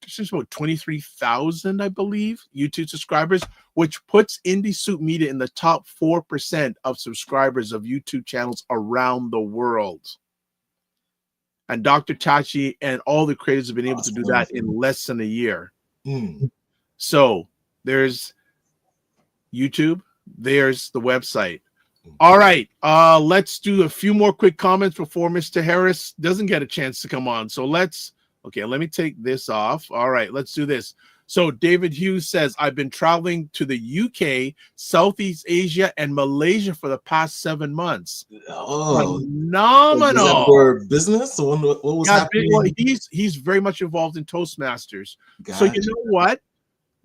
since about 23,000, I believe, YouTube subscribers, which puts Indie Soup Media in the top 4% of subscribers of YouTube channels around the world. And Dr. Tachi and all the creators have been able to do that in less than a year. So there's YouTube, there's the website. All right, let's do a few more quick comments before Mr. Harris doesn't get a chance to come on. So let me take this off. All right, let's do this. So David Hughes says, I've been traveling to the UK, Southeast Asia, and Malaysia for the past 7 months. Oh, phenomenal. Was that for business? What was happening? Well, he's very much involved in Toastmasters. Gotcha. So you know what,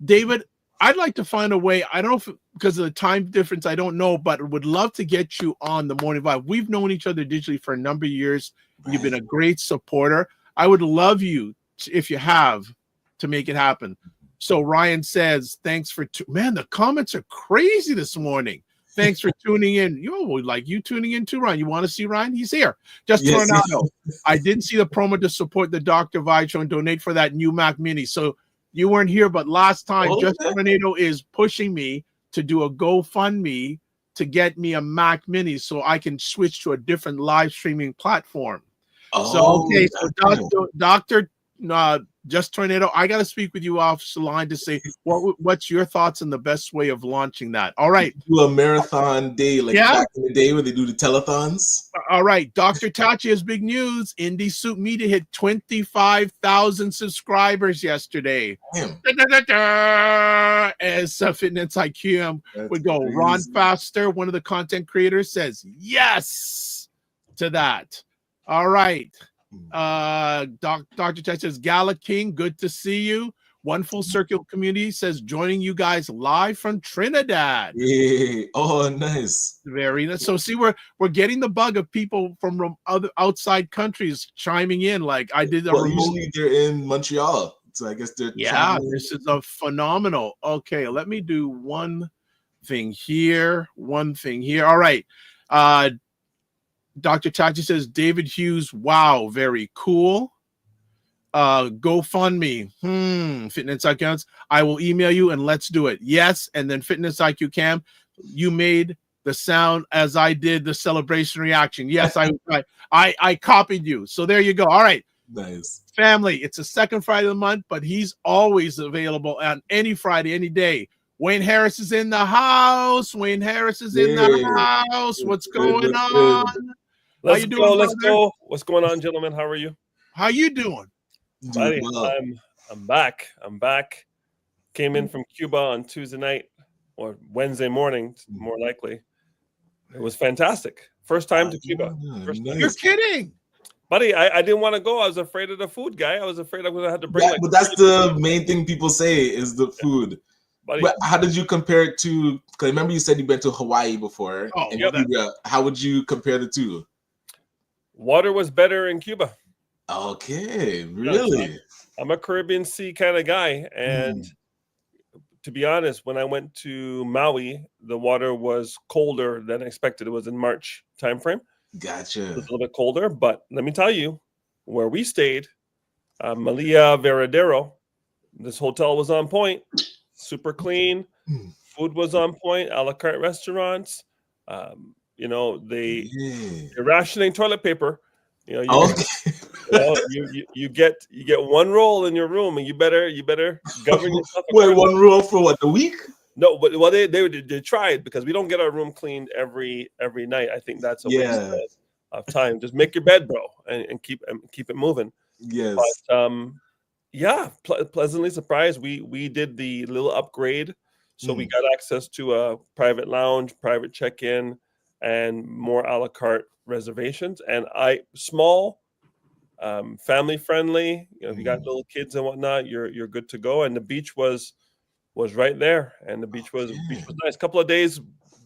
David, I'd like to find a way. I don't know if because of the time difference, I don't know, but would love to get you on the Morning Vibe. We've known each other digitally for a number of years. Right. You've been a great supporter. I would love you if you have to make it happen. So Ryan says, thanks for man, the comments are crazy this morning. Thanks for tuning in. You like you tuning in too, Ryan. You want to see Ryan? He's here. Just Tornado. I didn't see the promo to support the Dr. Vibe show and donate for that new Mac Mini. So you weren't here, but last time, Just Tornado is pushing me to do a GoFundMe to get me a Mac Mini so I can switch to a different live streaming platform. So Dr. Just Tornado, I got to speak with you off the line to say what's your thoughts on the best way of launching that. All right. Do a marathon day back in the day where they do the telethons. All right. Dr. Tachi has big news. Indie Soup Media hit 25,000 subscribers yesterday. As Fitness IQ would go. Crazy. Ron Faster, one of the content creators, says yes to that. All right. Dr. Tachi says, Gala King, good to see you. One Full Circle Community says, joining you guys live from Trinidad. Yeah. Oh, nice. Very nice. So see, we're getting the bug of people from other outside countries chiming in. Like I did. Usually they're in Montreal, so I guess they're. Yeah, this is a phenomenal. Okay, let me do one thing here. All right. Dr. Tachi says, David Hughes, wow, very cool. GoFundMe, Fitness IQ, I will email you and let's do it. Yes, and then Fitness IQ Cam, you made the sound as I did the celebration reaction. Yes, I copied you. So there you go. All right. Nice. Family, it's the second Friday of the month, but he's always available on any Friday, any day. Wayne Harris is in the house. In the house. What's going on? Let's go. What's going on, gentlemen? How are you? How you doing? Buddy, I'm back. Came in from Cuba on Tuesday night or Wednesday morning, more likely. It was fantastic. First time to Cuba. You're kidding. Buddy, I didn't want to go. I was afraid of the food, guy. I was afraid I was going to have to bring but that's the main thing people say is the food. Buddy. But how did you compare it to, because I remember you said you've been to Hawaii before. How would you compare the two? Water was better in Cuba. Okay, really? I'm a Caribbean Sea kind of guy. And to be honest, when I went to Maui, the water was colder than expected. It was in March timeframe. Gotcha. It was a little bit colder. But let me tell you, where we stayed, Malia Veradero, this hotel was on point. Super clean. Food was on point. A la carte restaurants. They're rationing toilet paper. You get one roll in your room, and you better govern yourself. Wait, one roll for what, the week? No, but they tried because we don't get our room cleaned every night. I think that's a waste of time. Just make your bed, bro, and keep it moving. Yes. But pleasantly surprised. We did the little upgrade, so we got access to a private lounge, private check-in, and more a la carte reservations. And small, family friendly. If you got little kids and whatnot, you're good to go. And the beach was right there, and the beach was nice. Couple of days,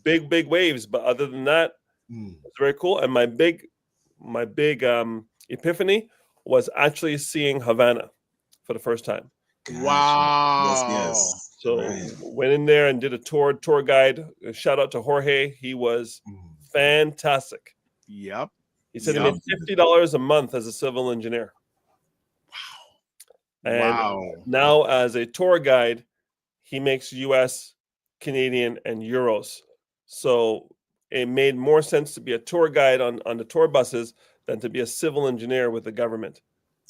big waves, but other than that, it's very cool. And my big epiphany was actually seeing Havana for the first time. Wow. Yes. So went in there and did a tour guide. Shout out to Jorge. He was fantastic. Yep. He said he made $50 a month as a civil engineer. Wow. And now as a tour guide, he makes US, Canadian, and euros. So it made more sense to be a tour guide on the tour buses than to be a civil engineer with the government.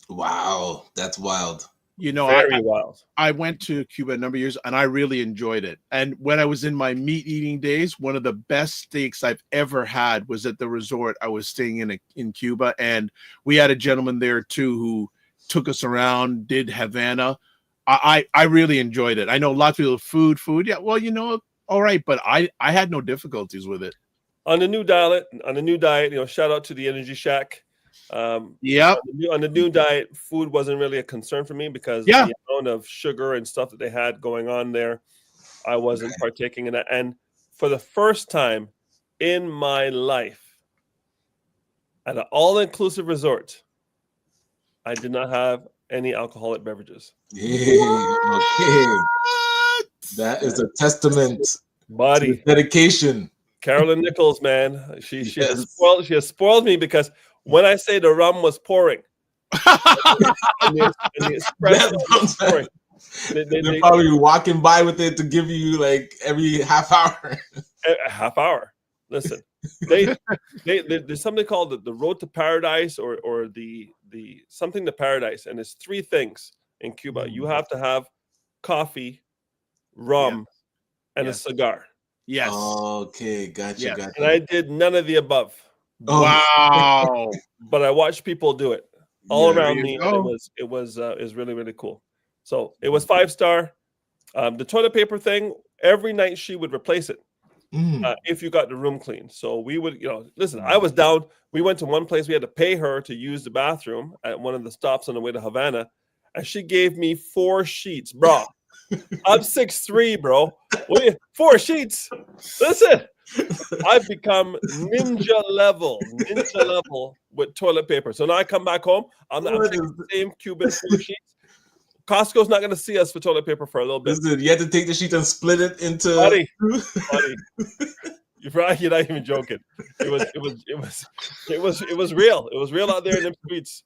Wow, that's wild. You know, very wild. I went to Cuba a number of years and I really enjoyed it. And when I was in my meat eating days, one of the best steaks I've ever had was at the resort I was staying in Cuba. And we had a gentleman there too who took us around, did Havana. I really enjoyed it. I know lots of people food. Yeah, well, you know, all right, but I had no difficulties with it. On the new diet, you know, shout out to the Energy Shack. On the new diet, food wasn't really a concern for me because the amount of sugar and stuff that they had going on there, I wasn't partaking in that. And for the first time in my life at an all-inclusive resort, I did not have any alcoholic beverages. Okay. That is a testament to dedication. Carolyn Nichols, man, she has spoiled me because when I say the rum was pouring, and the espresso was pouring, they're probably walking by with it to give you like every half hour. A half hour. Listen, there's something called the Road to Paradise or the something to Paradise, and it's 3 things in Cuba. You have to have coffee, rum, and a cigar. Yes. Okay, gotcha. And I did none of the above. Wow. But I watched people do it all around me. And it was really, really cool. So it was 5-star. The toilet paper thing, every night she would replace it if you got the room clean. So we would, you know, listen, I was down. We went to one place. We had to pay her to use the bathroom at one of the stops on the way to Havana. And she gave me 4 sheets, bro. I'm 6'3", bro. 4 sheets. Listen, I've become ninja level with toilet paper. So now I come back home. I'm taking the same Cuban 4 sheets. Costco's not going to see us for toilet paper for a little bit. Listen, you had to take the sheet and split it into. Buddy. You're not even joking. It was real. It was real out there in the streets.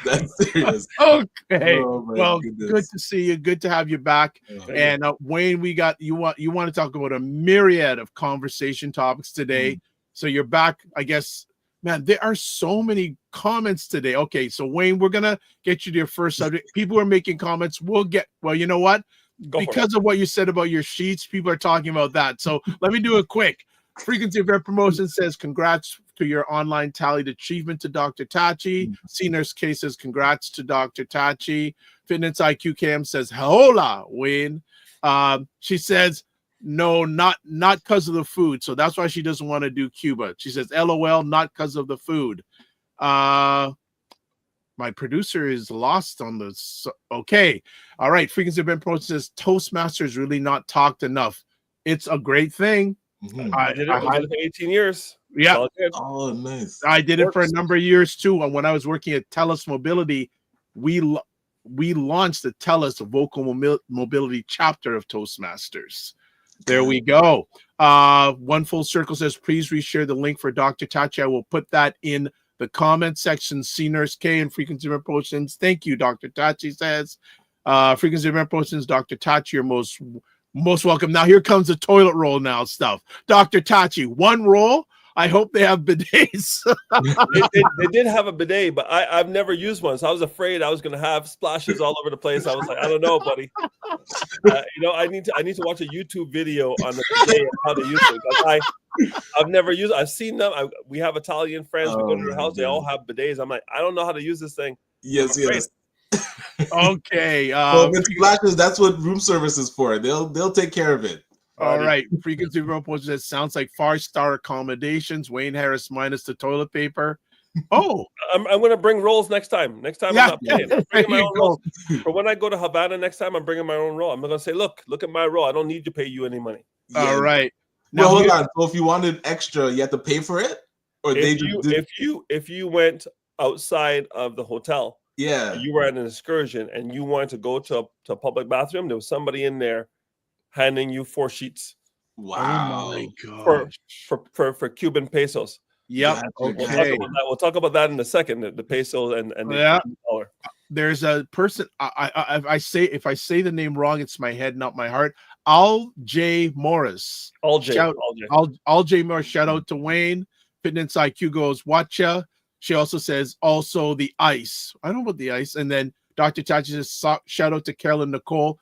That's serious. Okay. Well, goodness. Good to see you. Good to have you back. And Wayne, we got you want to talk about a myriad of conversation topics today. So you're back, I guess. Man, there are so many comments today. Okay, so Wayne, we're gonna get you to your first subject. People are making comments. Well, you know what? Because of what you said about your sheets, people are talking about that. So let me do it quick. Frequency Event Promotion says, congrats to your online tallied achievement to Dr. Tachi. Seniors K says, congrats to Dr. Tachi. Fitness IQ Cam says, hola, Wayne. She says, no, not because of the food. So that's why she doesn't want to do Cuba. She says, LOL, not because of the food. My producer is lost on this. Okay. All right. Frequency Event Promotion says, Toastmasters really not talked enough. It's a great thing. I did it for 18 years. Yeah. Oh, nice. I did it for a number of years too. And when I was working at TELUS Mobility, we launched the TELUS Vocal Mobility chapter of Toastmasters. There we go. One Full Circle says, please reshare the link for Dr. Tachi. I will put that in the comment section. C Nurse K and Frequency Event Promotions. Thank you, Dr. Tachi says. Frequency Event Promotions, Dr. Tachi, you're most welcome. Now here comes the toilet roll now stuff. Dr. Tachi, 1 roll. I hope they have bidets. they did have a bidet, but I've never used one, so I was afraid I was going to have splashes all over the place. I was like, I don't know, buddy. I need to watch a YouTube video on the bidet and how they use it. I've never used it. I've seen them. We have Italian friends. We go to their house. They all have bidets. I'm like, I don't know how to use this thing. Yes. Okay. Well, with splashes, that's what room service is for. They'll take care of it. All right. Frequency Promotion says, sounds like 5-star accommodations. Wayne Harris minus the toilet paper. Oh, I'm going to bring rolls next time. I'm not paying. I'm bringing my own rolls. For when I go to Havana next time, I'm bringing my own roll. I'm going to say, look at my roll. I don't need to pay you any money. Yeah. All right. Now, hold on. So if you wanted extra, you have to pay for it? Or if you went outside of the hotel, you were at an excursion and you wanted to go to a public bathroom, there was somebody in there handing you 4 sheets. Wow. Oh my God. For Cuban pesos. Yeah. Okay. We'll talk about that in a second. The peso and the dollar. there's a person. If I say the name wrong, it's my head, not my heart. Al J. Morris. Al J. Morris. Shout out to Wayne. Fitness IQ goes, watcha. She also says, also the ice. I don't know about the ice. And then Dr. Tachi says, shout out to Carolyn Nicole.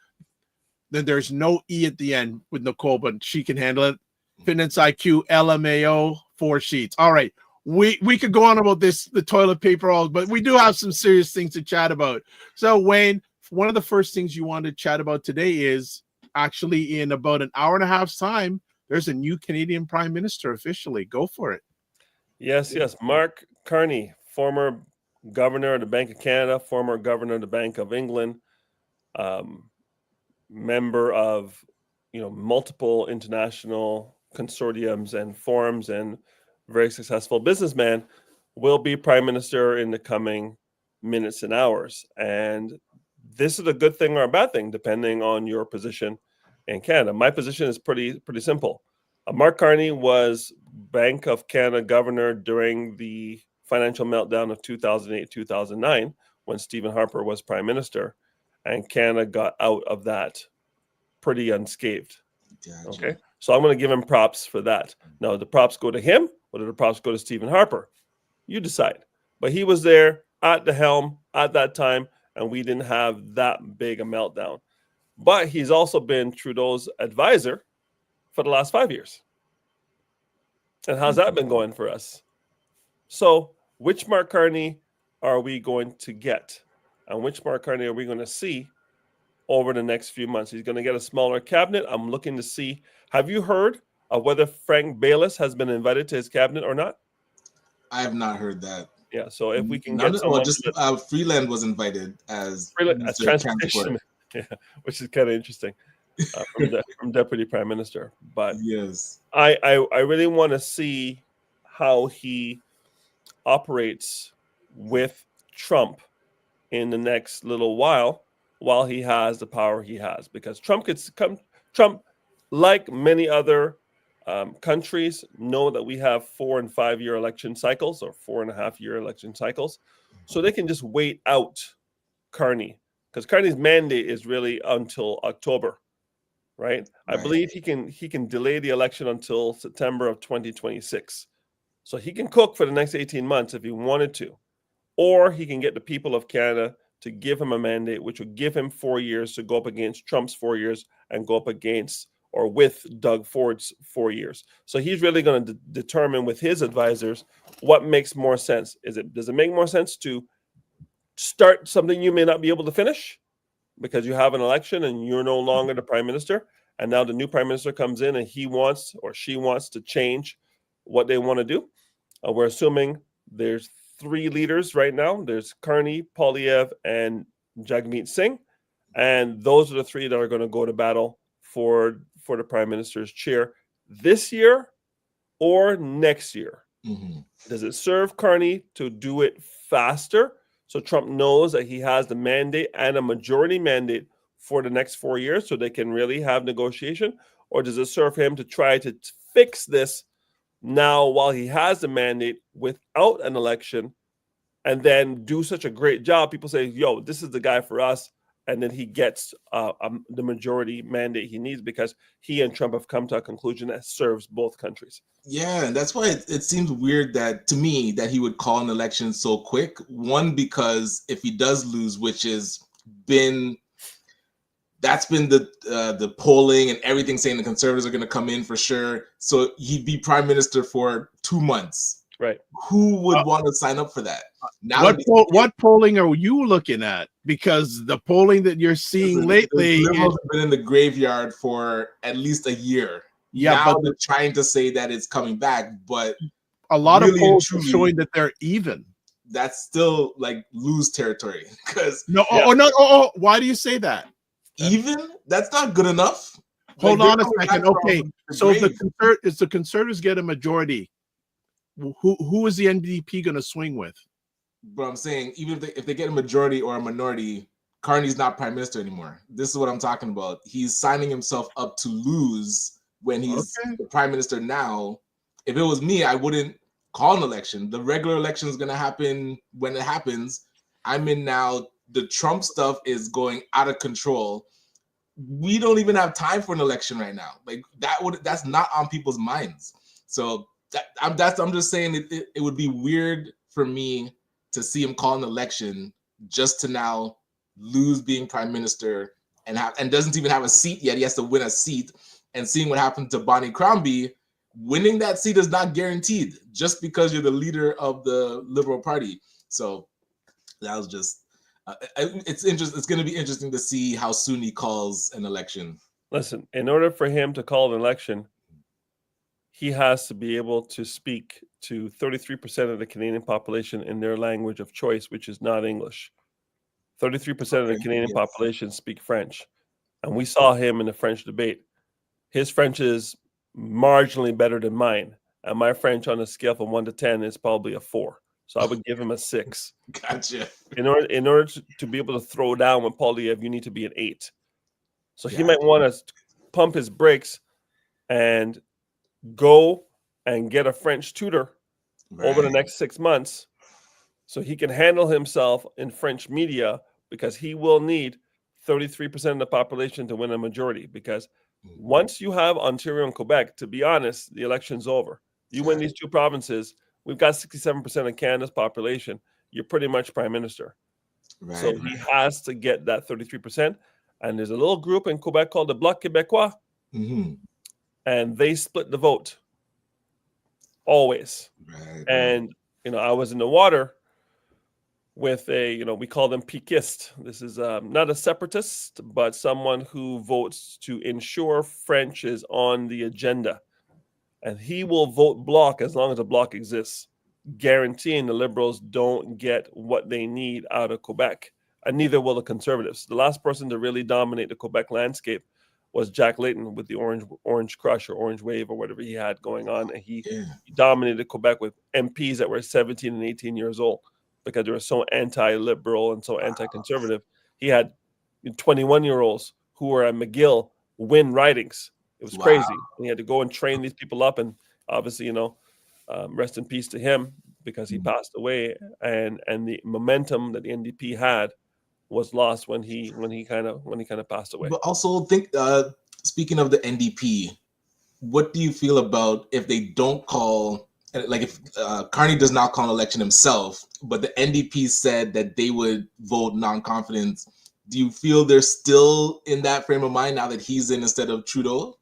Then there's no E at the end with Nicole, but she can handle it. Fitness IQ, LMAO, 4 sheets. All right. We could go on about the toilet paper, but we do have some serious things to chat about. So, Wayne, one of the first things you want to chat about today is actually in about an hour and a half's time, there's a new Canadian Prime Minister officially. Go for it. Yes. Mark Carney, former governor of the Bank of Canada, former governor of the Bank of England, member of multiple international consortiums and forums, and very successful businessman, will be prime minister in the coming minutes and hours. And this is a good thing or a bad thing, depending on your position in Canada. My position is pretty simple. Mark Carney was Bank of Canada governor during the financial meltdown of 2008-2009, when Stephen Harper was prime minister, and Canada got out of that pretty unscathed. Gotcha. Okay, so I'm going to give him props for that. Now, the props go to him, or do the props go to Stephen Harper? You decide. But he was there at the helm at that time, and we didn't have that big a meltdown. But he's also been Trudeau's advisor for the last 5 years. And how's that been going for us? So, which Mark Carney are we going to get? And which Mark Carney are we going to see over the next few months? He's going to get a smaller cabinet. I'm looking to see. Have you heard of whether Frank Baylis has been invited to his cabinet or not? I have not heard that. Yeah, so if we can get someone, just Freeland was invited as transportation, yeah, which is kind of interesting, from Deputy Prime Minister. But yes, I really want to see how he operates with Trump in the next little while he has the power he has, because Trump, like many other countries, know that we have 4 and 5 year election cycles, or 4.5 year election cycles, so they can just wait out Carney, because Carney's mandate is really until October, right? I believe he can delay the election until September of 2026, so he can cook for the next 18 months if he wanted to, or he can get the people of Canada to give him a mandate, which would give him 4 years to go up against Trump's 4 years and go up against or with Doug Ford's 4 years. So he's really going to determine with his advisors what makes more sense. Does it make more sense to start something you may not be able to finish because you have an election and you're no longer the prime minister, and now the new prime minister comes in and he wants or she wants to change what they want to do? We're assuming there's 3 leaders right now. There's Carney, Poilievre, and Jagmeet Singh, and those are the 3 that are going to go to battle for the prime minister's chair this year or next year. Mm-hmm. Does it serve Carney to do it faster, so Trump knows that he has the mandate and a majority mandate for the next 4 years, so they can really have negotiation? Or does it serve him to try to fix this now while he has the mandate without an election, and then do such a great job? People say, yo, this is the guy for us. And then he gets the majority mandate he needs, because he and Trump have come to a conclusion that serves both countries. Yeah, and that's why it seems weird to me that he would call an election so quick. One, because if he does lose, which that's been the polling and everything saying the Conservatives are going to come in for sure. So he'd be prime minister for 2 months. Right. Who would want to sign up for that? Now, what polling are you looking at? Because the polling that you're seeing lately, the Liberals have been in the graveyard for at least a year. Yeah, now they're trying to say that it's coming back, but a lot of polls are showing that they're even. That's still like lose territory. Because why do you say that? Even? That's not good enough. Hold on a second. Okay, so if the Conservatives get a majority, who is the NDP going to swing with? But I'm saying, even if they get a majority or a minority, Carney's not prime minister anymore. This is what I'm talking about. He's signing himself up to lose when he's the prime minister now. If it was me, I wouldn't call an election. The regular election is going to happen when it happens. I'm in now the Trump stuff is going out of control. We don't even have time for an election right now. Like that's not on people's minds. So I'm just saying it would be weird for me to see him call an election just to now lose being prime minister and doesn't even have a seat yet. He has to win a seat, and seeing what happened to Bonnie Crombie, winning that seat is not guaranteed just because you're the leader of the Liberal Party. So that was just it's interesting. It's going to be interesting to see how soon he calls an election. Listen, in order for him to call an election, he has to be able to speak to 33% of the Canadian population in their language of choice, which is not English. 33% of the Canadian population speak French. And we saw him in the French debate. His French is marginally better than mine. And my French on a scale from 1 to 10 is probably a 4. So I would give him a 6. Gotcha. In order to be able to throw down with Poilievre, you need to be an 8. So he might want to pump his brakes and go and get a French tutor over the next 6 months so he can handle himself in French media, because he will need 33% of the population to win a majority. Because once you have Ontario and Quebec, to be honest, the election's over. You win these 2 provinces, we've got 67% of Canada's population. You're pretty much prime minister. So he has to get that 33%. And there's a little group in Quebec called the Bloc Québécois. And they split the vote. Always. And, I was in the water with we call them Piquiste. This is not a separatist, but someone who votes to ensure French is on the agenda. And he will vote Bloc as long as a Bloc exists, guaranteeing the Liberals don't get what they need out of Quebec. And neither will the Conservatives. The last person to really dominate the Quebec landscape was Jack Layton with the Orange Crush or Orange Wave or whatever he had going on. And he dominated Quebec with MPs that were 17 and 18 years old, because they were so anti-liberal and so anti-conservative. He had 21-year-olds who were at McGill win ridings. It was crazy. And he had to go and train these people up. And obviously, rest in peace to him, because he passed away. And the momentum that the NDP had was lost when he kind of passed away. But also speaking of the NDP, what do you feel about if they don't call? Like if Carney does not call an election himself, but the NDP said that they would vote non-confidence, do you feel they're still in that frame of mind now that he's in instead of Trudeau?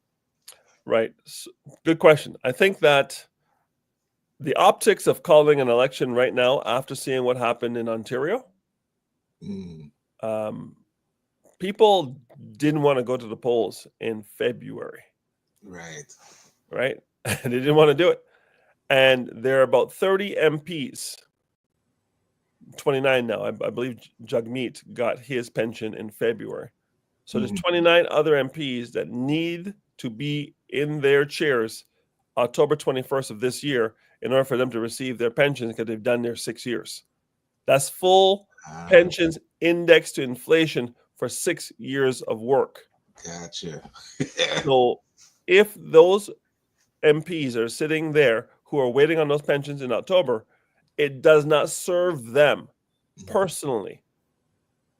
Right. So, good question. I think that the optics of calling an election right now, after seeing what happened in Ontario, people didn't want to go to the polls in February. Right. They didn't want to do it. And there are about 30 MPs, 29 now. I believe Jagmeet got his pension in February. So there's 29 other MPs that need to be in their chairs October 21st of this year in order for them to receive their pensions, because they've done their 6 years. That's full pensions indexed to inflation for 6 years of work. Gotcha. So if those MPs are sitting there who are waiting on those pensions in October, it does not serve them personally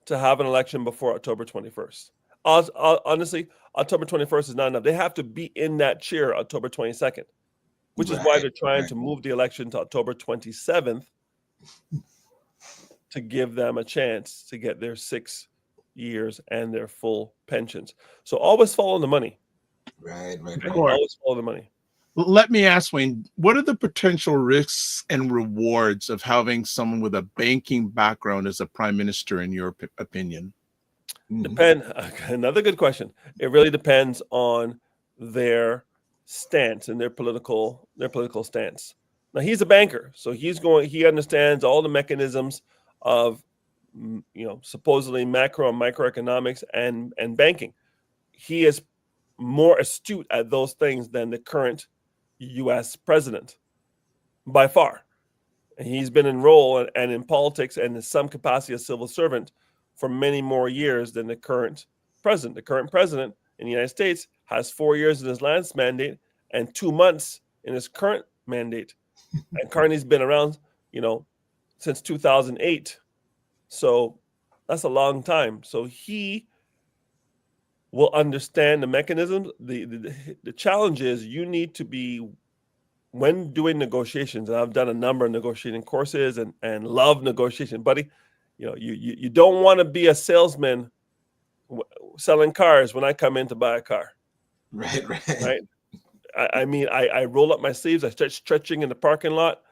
to have an election before October 21st. Honestly, October 21st is not enough. They have to be in that chair October 22nd, which is why they're trying to move the election to October 27th to give them a chance to get their 6 years and their full pensions. So always follow the money. Right. Always follow the money. Let me ask, Wayne, what are the potential risks and rewards of having someone with a banking background as a prime minister, in your opinion? Another good question. It really depends on their stance and their political stance. Now, he's a banker, so he understands all the mechanisms of supposedly macro and microeconomics and banking. He is more astute at those things than the current U.S. president, by far. And he's been in role and in politics and in some capacity a civil servant for many more years than the current president. The current president in the United States has 4 years in his last mandate and 2 months in his current mandate. And Carney's been around, since 2008. So That's a long time. So he will understand the mechanisms. The challenge is you need to be, when doing negotiations, and I've done a number of negotiating courses and love negotiation, buddy. You don't want to be a salesman selling cars when I come in to buy a car. Right. I mean, I roll up my sleeves. I start stretching in the parking lot.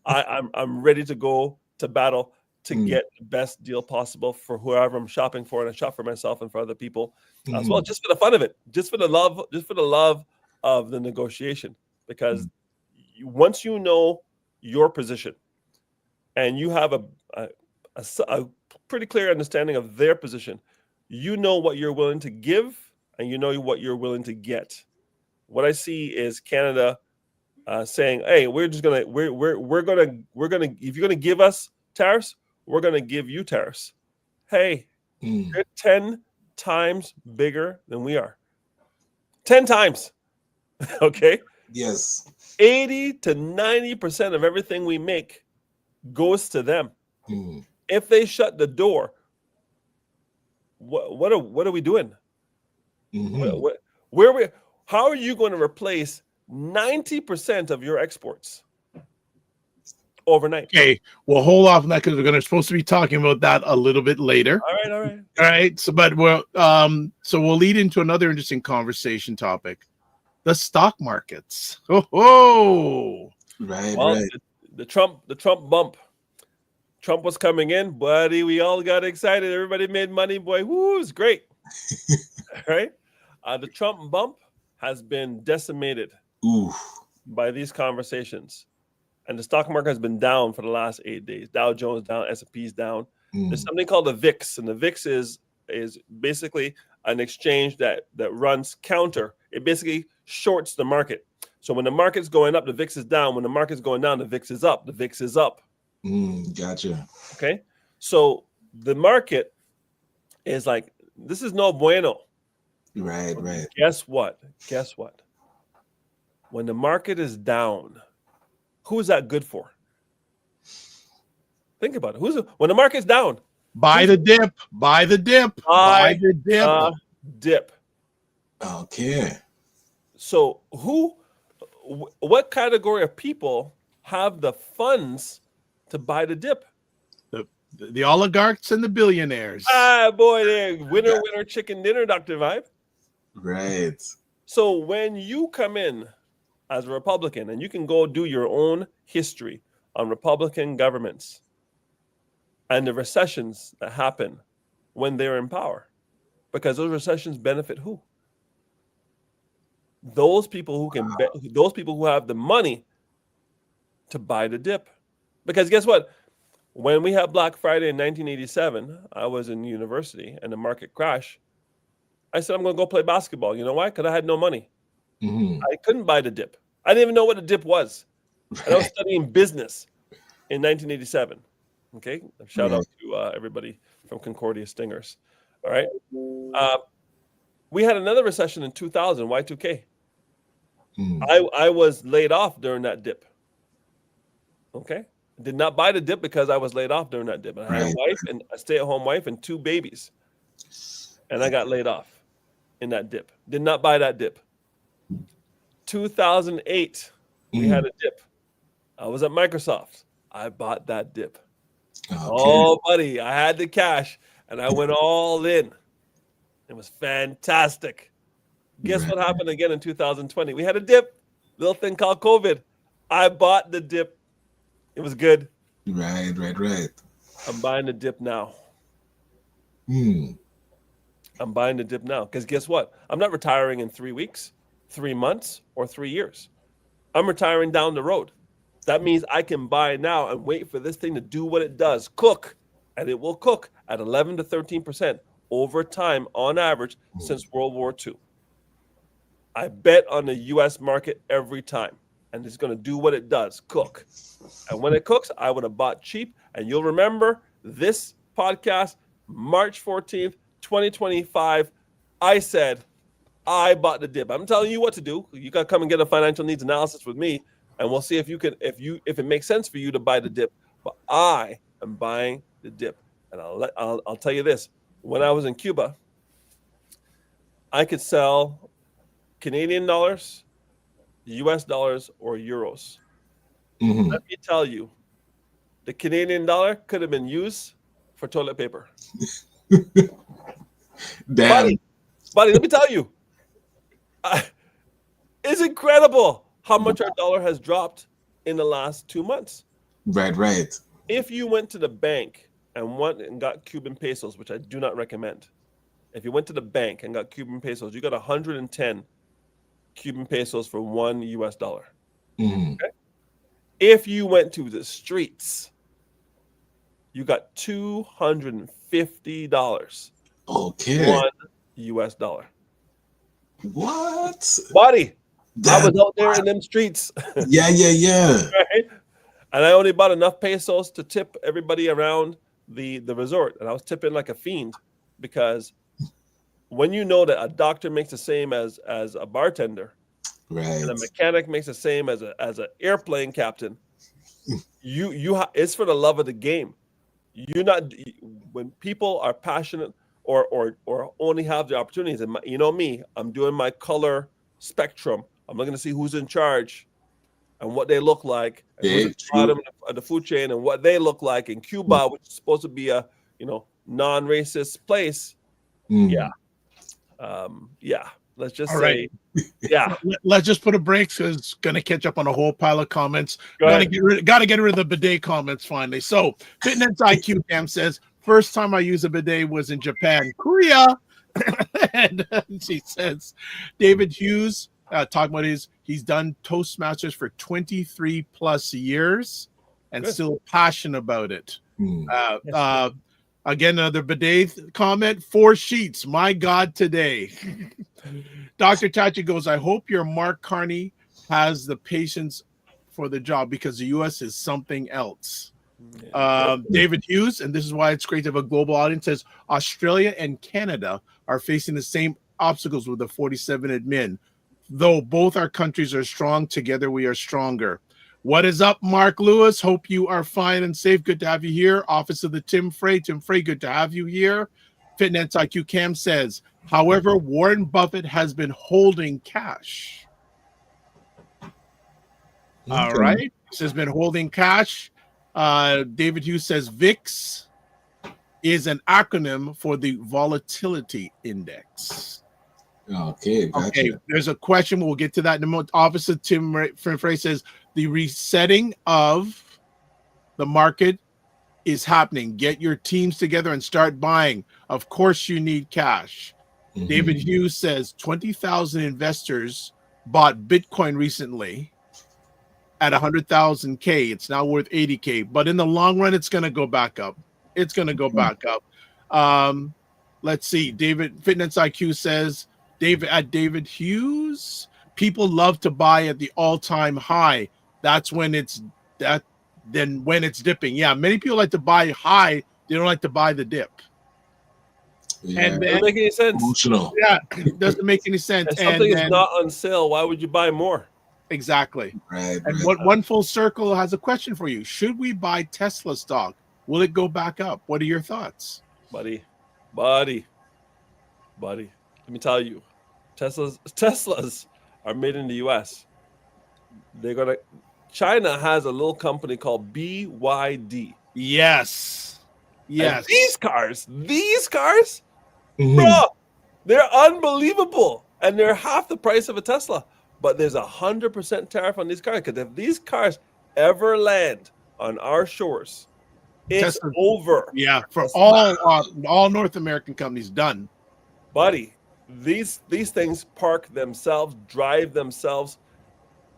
I'm ready to go to battle to get the best deal possible for whoever I'm shopping for, and I shop for myself and for other people as well, just for the fun of it, just for the love of the negotiation. Because once you know your position and you have a pretty clear understanding of their position, you know what you're willing to give and you know what you're willing to get. What I see is Canada saying, "Hey, we're gonna if you're gonna give us tariffs, we're gonna give you tariffs." Hey, they're 10 times bigger than we are. 10 times. Okay. Yes. 80 to 90% of everything we make goes to them. If they shut the door, what are we doing? How are you going to replace 90% of your exports overnight? Okay, well, hold off on that because we're supposed to be talking about that a little bit later. All right. So, but we'll lead into another interesting conversation topic: the stock markets. Right. The Trump bump. Trump was coming in, buddy. We all got excited. Everybody made money, boy. Woo, it's great. All right. The Trump bump has been decimated by these conversations. And the stock market has been down for the last 8 days. Dow Jones down, S&P's down. There's something called the VIX, and the VIX is basically an exchange that runs counter. It basically shorts the market. So when the market's going up, the VIX is down. When the market's going down, the VIX is up. The VIX is up. Gotcha. Okay. So the market is like, this is no bueno. Right. Guess what? When the market is down, who is that good for? Think about it. When the market's down? Buy the dip. Buy the dip. Dip. Okay. So what category of people have the funds to buy the dip? The oligarchs and the billionaires. Boy, they're winner, chicken dinner, Dr. Vibe. Right. So when you come in as a Republican, and you can go do your own history on Republican governments and the recessions that happen when they're in power, because those recessions benefit who? Those people who have the money to buy the dip. Because guess what? When we had Black Friday in 1987, I was in university and the market crashed. I said, I'm going to go play basketball. You know why? Because I had no money. I couldn't buy the dip. I didn't even know what a dip was. And I was studying business in 1987. Okay. Shout out to everybody from Concordia Stingers. All right. We had another recession in 2000, Y2K. I was laid off during that dip. Okay. Did not buy the dip because I was laid off during that dip. I had a wife, and a stay-at-home wife, and 2 babies. And I got laid off in that dip. Did not buy that dip. 2008, we had a dip. I was at Microsoft. I bought that dip. Okay. Oh, buddy, I had the cash, and I went all in. It was fantastic. Guess what happened again in 2020? We had a dip, little thing called COVID. I bought the dip. It was good. Right. I'm buying the dip now. I'm buying the dip now because guess what? I'm not retiring in 3 weeks, 3 months, or 3 years. I'm retiring down the road. That means I can buy now and wait for this thing to do what it does, cook, and it will cook at 11 to 13% over time on average since World War II. I bet on the U.S. market every time, and it's going to do what it does, cook. And when it cooks, I would have bought cheap. And you'll remember this podcast, March 14th, 2025. I said, I bought the dip. I'm telling you what to do. You got to come and get a financial needs analysis with me, and we'll see if it makes sense for you to buy the dip. But I am buying the dip. And I'll tell you this: when I was in Cuba, I could sell Canadian dollars, US dollars, or euros. Mhm. Let me tell you, the Canadian dollar could have been used for toilet paper. Damn. Buddy, let me tell you, it's incredible how much our dollar has dropped in the last 2 months. Right. If you went to the bank and went and got Cuban pesos, which I do not recommend, if you went to the bank and got Cuban pesos, you got 110 Cuban pesos for $1 US. Mhm. Okay? If you went to the streets, you got $250. Okay. $1 US. What? Buddy, I was That- out there in them streets. Yeah. Right? And I only bought enough pesos to tip everybody around the resort. And I was tipping like a fiend, because when you know that a doctor makes the same as a bartender, Right. and a mechanic makes the same as an airplane captain, it's for the love of the game. When people are passionate or only have the opportunities, and you know me, I'm doing my color spectrum. I'm looking to see who's in charge and what they look like, and who's Yeah, at the bottom of the food chain and what they look like. In Cuba, which is supposed to be a non-racist place, Mhm. yeah. Let's just All say, right. yeah. Let's just put a break, because it's gonna catch up on a whole pile of comments. Go Gotta ahead. get rid of the bidet comments finally. So Fitness IQ Cam says, first time I used a bidet was in Japan, Korea. And she says, David Hughes talking about he's done Toastmasters for 23 plus years and Good. still passionate about it. Mhm. Again, another bidet comment, 4 sheets. My God, today. Dr. Tachi goes, I hope your Mark Carney has the patience for the job, because the U.S. is something else. David Hughes, and this is why it's great to have a global audience, says Australia and Canada are facing the same obstacles with the 47 admin. Though both our countries are strong, together we are stronger. What is up, Mark Lewis? Hope you are fine and safe. Good to have you here. Office of the Tim Frey. Tim Frey, good to have you here. Fitness IQ Cam says, however, Warren Buffett has been holding cash. All Okay. right. This has been holding cash. David Hughes says VIX is an acronym for the volatility index. Okay, gotcha. Okay, there's a question. We'll get to that in a moment. Officer Tim Frey says the resetting of the market is happening. Get your teams together and start buying. Of course, you need cash. Mhm. David Hughes says 20,000 investors bought Bitcoin recently at 100,000 K. It's now worth 80K, but in the long run, it's going to go back up. It's going to go back up. Let's see. David Fitness IQ says David Hughes, people love to buy at the all-time high. That's when it's then when it's dipping. Yeah, many people like to buy high. They don't like to buy the dip. Yeah. And then, Doesn't make any sense. Emotional. yeah, it doesn't make any sense. If something is not on sale, why would you buy more? Exactly. Right. And right. one full circle has a question for you. Should we buy Tesla stock? Will it go back up? What are your thoughts? Buddy. Let me tell you, Teslas are made in the US. China has a little company called BYD. Yes. Yes. And these cars, Mhm. bro, they're unbelievable. And they're half the price of a Tesla. But there's 100% tariff on these cars. Because if these cars ever land on our shores, it's Tesla- over. Yeah, for Tesla. all North American companies done. Buddy, these things park themselves, drive themselves.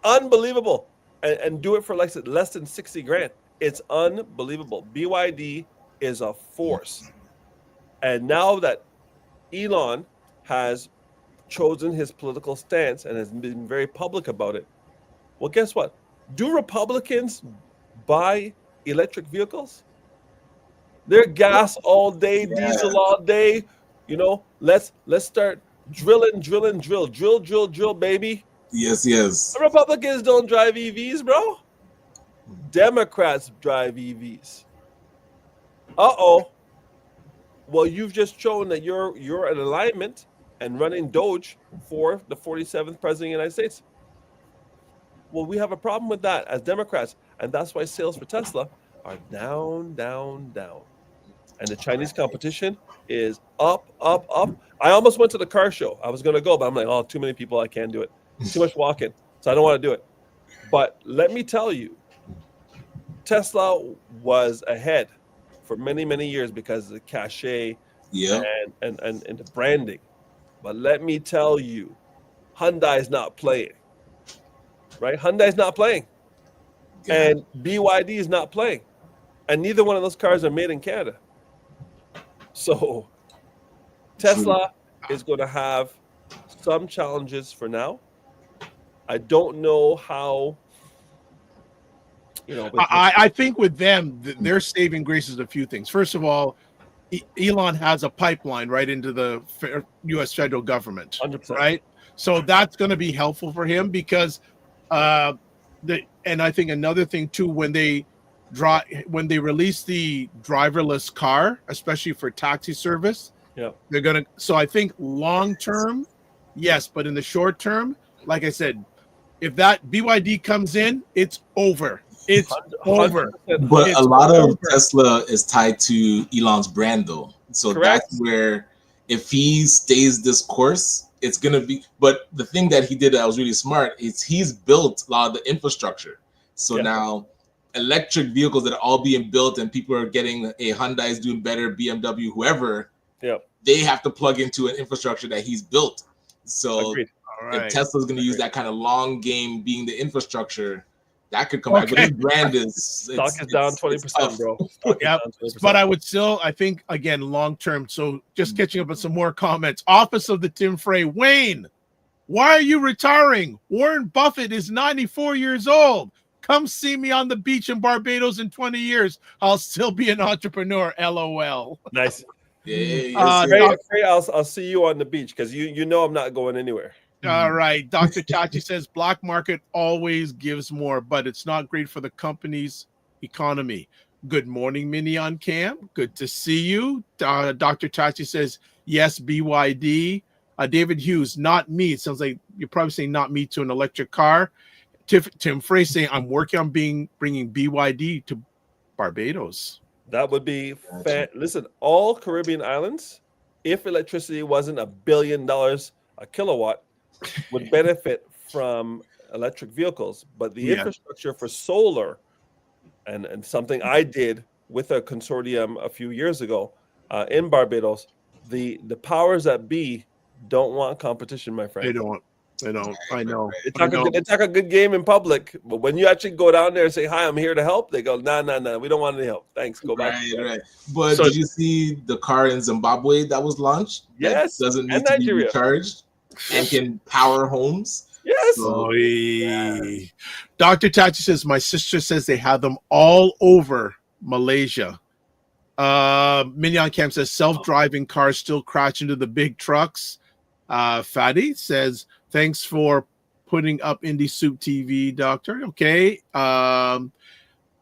Unbelievable. And do it for like less than 60 grand. It's unbelievable. BYD is a force. And now that Elon has chosen his political stance and has been very public about it, well, guess what? Do Republicans buy electric vehicles? They're gas all day, diesel all day. You know, let's start drilling, drill, baby. Yes. The Republicans don't drive EVs, bro. Democrats drive EVs. Well, you've just shown that you're in alignment and running Doge for the 47th president of the United States. Well, we have a problem with that as Democrats, and that's why sales for Tesla are down, down, down. And the Chinese competition is up, up, up. I almost went to the car show. I was going to go, but I'm like, oh, too many people. I can't do it. Too much walking. So I don't want to do it. But let me tell you, Tesla was ahead for many, many years because of the cachet and the branding. But let me tell you, Hyundai is not playing. Right? Hyundai is not playing. And BYD is not playing. And neither one of those cars are made in Canada. So Tesla is going to have some challenges for now. I don't know how, I think with them, their saving grace is a few things. First of all, Elon has a pipeline right into the U.S. federal government, 100%. right? So that's going to be helpful for him because, and I think another thing too, when they release the driverless car, especially for taxi service, they're gonna. So I think long term, yes, but in the short term, like I said, if that BYD comes in, it's over. It's 100%. Over. But a lot of Tesla is tied to Elon's brand, though. So that's where, if he stays this course, it's gonna be. But the thing that he did that was really smart is he's built a lot of the infrastructure. So now, electric vehicles that are all being built and people are getting a Hyundai is doing better, BMW, whoever. They have to plug into an infrastructure that he's built. So if Tesla's going to use that kind of long game being the infrastructure, that could come back. But his brand is stock is down 20%, bro. But I think again long term. So just catching up on some more comments. Office of the Tim Frey, Wayne, why are you retiring? Warren Buffett is 94 years old. Come see me on the beach in Barbados in 20 years. I'll still be an entrepreneur. LOL. Nice. Frey, I'll see you on the beach because you know I'm not going anywhere. All right. Dr. Chachi says black market always gives more, but it's not great for the company's economy. Good morning, Mini on Cam. Good to see you. Dr. Chachi says, yes, BYD. David Hughes, not me. It sounds like you're probably saying not me to an electric car. Tim Frey saying, I'm working on bringing BYD to Barbados. That would be listen, all Caribbean islands, if electricity wasn't $1 billion a kilowatt, would benefit from electric vehicles. But the infrastructure for solar and something I did with a consortium a few years ago in Barbados, the powers that be don't want competition, my friend. They don't. I know. They talk a good game in public, but when you actually go down there and say, hi, I'm here to help, they go, no, we don't want any help. Thanks. Go back. Right. But did you see the car in Zimbabwe that was launched? Yes. That doesn't need to be recharged and can power homes. Yes. So, Dr. Tachi says, my sister says they have them all over Malaysia. Mignon Camp says, self-driving cars still crash into the big trucks. Fatty says, thanks for putting up Indie Soup TV, Doctor. Okay.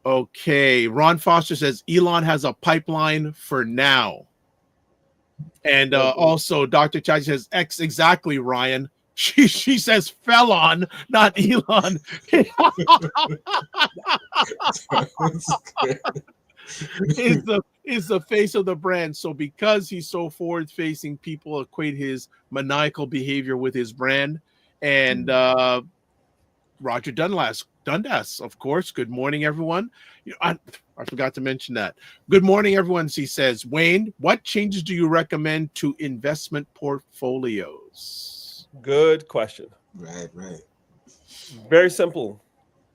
Okay. Ron Foster says Elon has a pipeline for now. And also Dr. Chachi says, exactly, Ryan. She says Felon, not Elon. is the face of the brand. So because he's so forward facing, people equate his maniacal behavior with his brand. And Roger Dundas, of course. Good morning, everyone. I forgot to mention that. Good morning, everyone. He says, Wayne, what changes do you recommend to investment portfolios? Good question. Right. Very simple.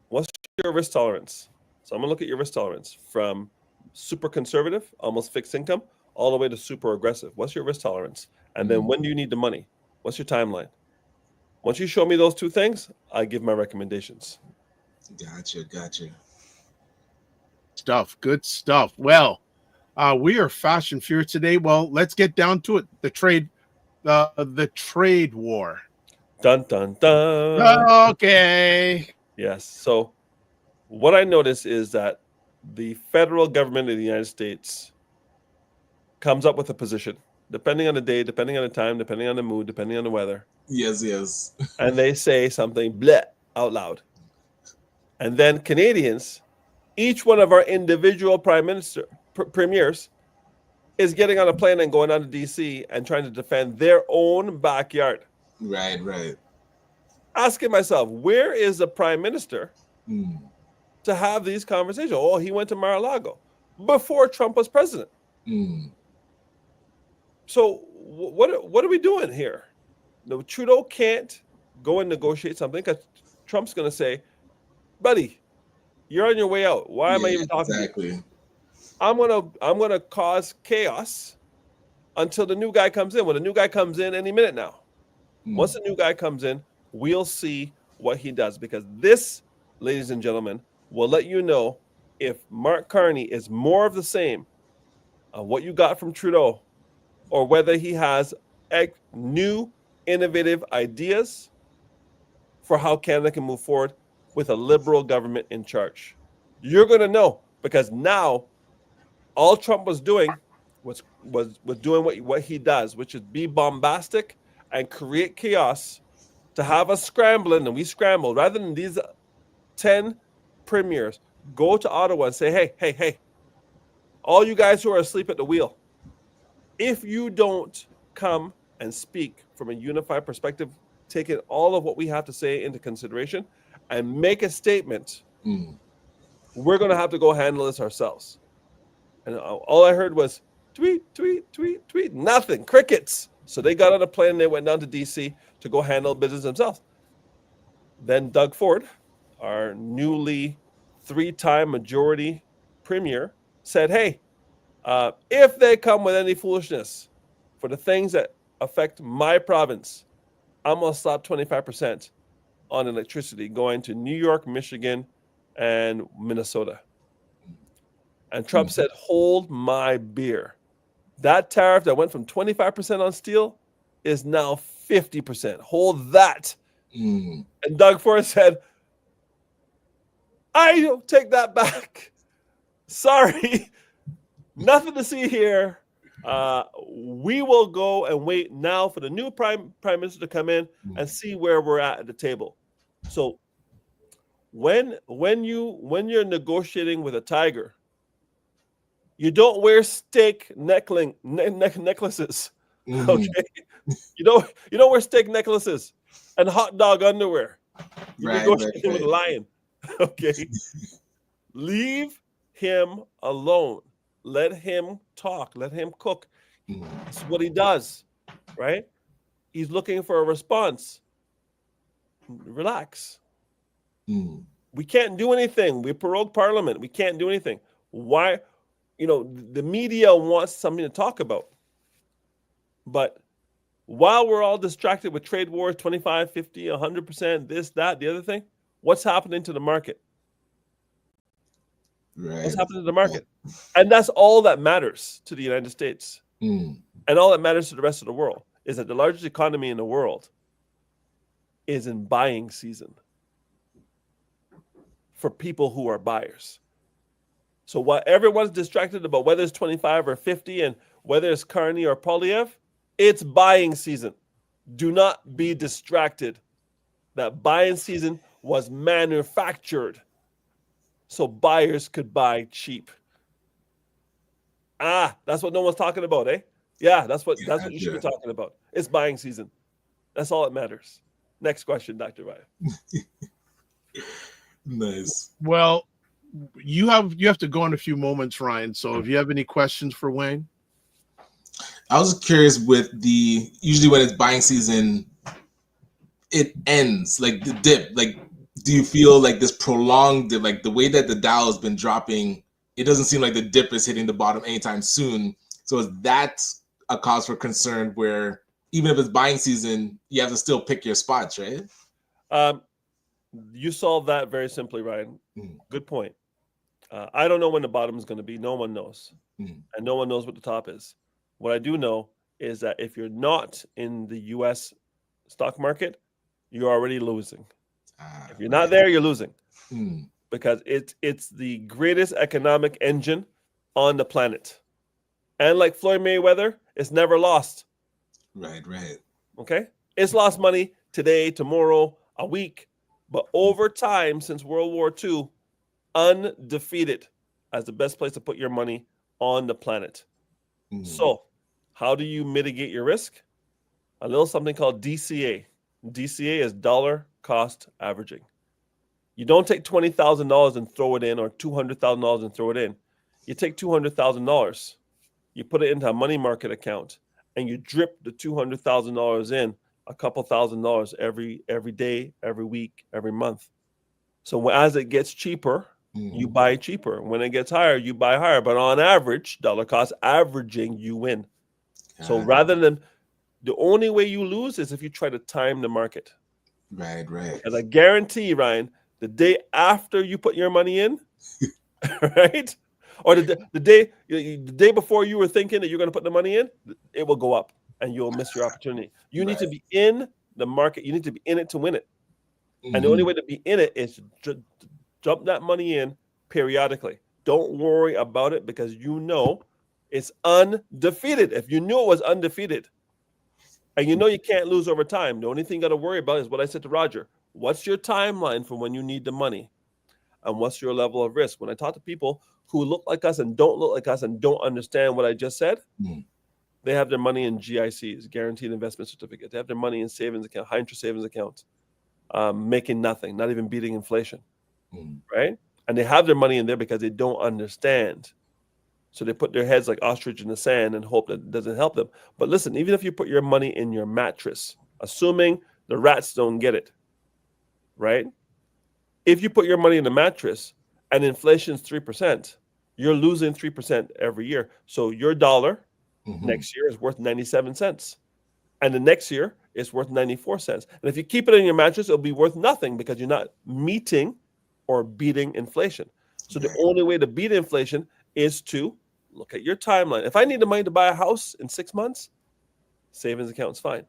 What's your risk tolerance? So I'm gonna look at your risk tolerance from super conservative, almost fixed income, all the way to super aggressive. What's your risk tolerance? And then when do you need the money? What's your timeline? Once you show me those two things, I give my recommendations. Gotcha. Good stuff. Well, we are fast and furious today. Well, let's get down to it. The trade war. Dun, dun, dun. Okay. Yes. So what I notice is that the federal government of the United States comes up with a position, depending on the day, depending on the time, depending on the mood, depending on the weather. Yes. And they say something bleh out loud. And then Canadians, each one of our individual premiers is getting on a plane and going down to DC and trying to defend their own backyard. Right. Asking myself, where is the prime minister to have these conversations? Oh, he went to Mar-a-Lago before Trump was president. So what are we doing here? No, Trudeau can't go and negotiate something because Trump's going to say, buddy, you're on your way out. Why am I even talking to you? I'm gonna cause chaos until the new guy comes in. When the new guy comes in any minute now. Once the new guy comes in, we'll see what he does, because this, ladies and gentlemen, will let you know if Mark Carney is more of the same of what you got from Trudeau, or whether he has new innovative ideas for how Canada can move forward with a liberal government in charge. You're going to know, because now all Trump was doing was doing what he does, which is be bombastic and create chaos to have us scrambling, and we scrambled. Rather than these 10 premiers go to Ottawa and say, hey, all you guys who are asleep at the wheel, if you don't come and speak from a unified perspective, taking all of what we have to say into consideration and make a statement, we're going to have to go handle this ourselves. And all I heard was tweet, nothing, crickets. So they got on a plane and they went down to DC to go handle business themselves. Then Doug Ford, our newly 3-time majority premier, said, hey, if they come with any foolishness for the things that affect my province, I'm going to stop 25% on electricity going to New York, Michigan, and Minnesota. And Trump said, hold my beer. That tariff that went from 25% on steel is now 50%. Hold that. And Doug Ford said, I don't take that back. Sorry. Nothing to see here. We will go and wait now for the new prime minister to come in and see where we're at the table. So when you're negotiating with a tiger, you don't wear steak necklaces. Okay, you don't wear steak necklaces and hot dog underwear. You're negotiating with a lion. Okay, leave him alone. Let him talk. Let him cook. That's what he does, right? He's looking for a response. Relax. We can't do anything. We prorogue Parliament. We can't do anything. Why? The media wants something to talk about. But while we're all distracted with trade wars, 25, 50, 100%, this, that, the other thing, what's happening to the market? Right. What's happening to the market? And that's all that matters to the United States. And all that matters to the rest of the world is that the largest economy in the world is in buying season for people who are buyers. So while everyone's distracted about whether it's 25 or 50 and whether it's Carney or Poilievre, it's buying season. Do not be distracted. That buying season was manufactured so buyers could buy cheap. That's what no one's talking about, eh? Yeah, that's what you should be talking about. It's buying season. That's all that matters. Next question, Dr. Ryan. Nice. Well, you have to go in a few moments, Ryan. So if you have any questions for Wayne. I was curious with usually when it's buying season, it ends, like the dip. Like, do you feel like this prolonged dip, like the way that the Dow has been dropping, it doesn't seem like the dip is hitting the bottom anytime soon. So is that a cause for concern where even if it's buying season, you have to still pick your spots, right? You solved that very simply, Ryan. Good point. I don't know when the bottom is going to be. No one knows. And no one knows what the top is. What I do know is that if you're not in the U.S. stock market, you're already losing. If you're not there, you're losing. Because it's the greatest economic engine on the planet. And like Floyd Mayweather, it's never lost. Right. Okay? It's lost money today, tomorrow, a week. But over time, since World War II, undefeated as the best place to put your money on the planet. Mm-hmm. So, how do you mitigate your risk? A little something called DCA. DCA is dollar cost averaging. You don't take $20,000 and throw it in, or $200,000 and throw it in. You take $200,000, you put it into a money market account, and you drip the $200,000 in, a couple $1,000 every day, every week, every month. So as it gets cheaper, you buy cheaper. When it gets higher, you buy higher. But on average, dollar cost averaging, you win. So rather than, the only way you lose is if you try to time the market. Right. And I guarantee, Ryan, the day after you put your money in, right? Or the day before you were thinking that you're going to put the money in, it will go up and you'll miss your opportunity. You need to be in the market. You need to be in it to win it. And the only way to be in it is to dump that money in periodically. Don't worry about it because you know it's undefeated. If you knew it was undefeated and you know you can't lose over time, the only thing you got to worry about is what I said to Roger. What's your timeline for when you need the money? And what's your level of risk? When I talk to people who look like us and don't look like us and don't understand what I just said, they have their money in GICs, guaranteed investment certificate. They have their money in savings account, high interest savings accounts, making nothing, not even beating inflation, right? And they have their money in there because they don't understand. So they put their heads like ostrich in the sand and hope that it doesn't help them. But listen, even if you put your money in your mattress, assuming the rats don't get it, right? If you put your money in the mattress and inflation's 3%, you're losing 3% every year. So your dollar next year is worth 97 cents. And the next year it's worth 94 cents. And if you keep it in your mattress, it'll be worth nothing because you're not meeting or beating inflation. So the only way to beat inflation is to look at your timeline. If I need the money to buy a house in 6 months, savings account's fine.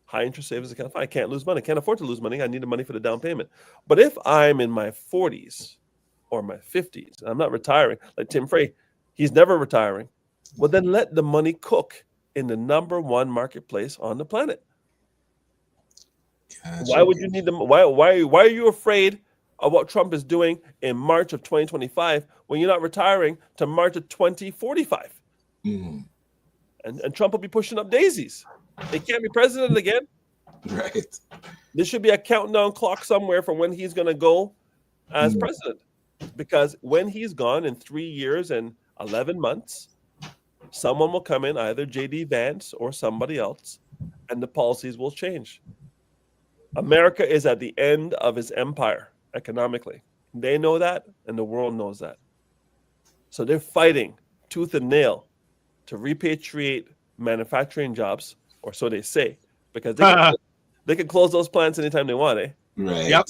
High interest savings account, fine. I can't lose money. I can't afford to lose money. I need the money for the down payment. But if I'm in my 40s or my 50s, I'm not retiring, like Tim Frey, he's never retiring. Well, then let the money cook in the number one marketplace on the planet. Gotcha. Why would you need them? Why are you afraid of what Trump is doing in March of 2025 when you're not retiring to March of 2045? And Trump will be pushing up daisies. He can't be president again. Right. There should be a countdown clock somewhere from when he's going to go as president. Because when he's gone in 3 years and 11 months, someone will come in, either J.D. Vance or somebody else, and the policies will change. America is at the end of its empire economically. They know that, and the world knows that. So they're fighting tooth and nail to repatriate manufacturing jobs, or so they say, because they can close those plants anytime they want, eh? Right. Yep.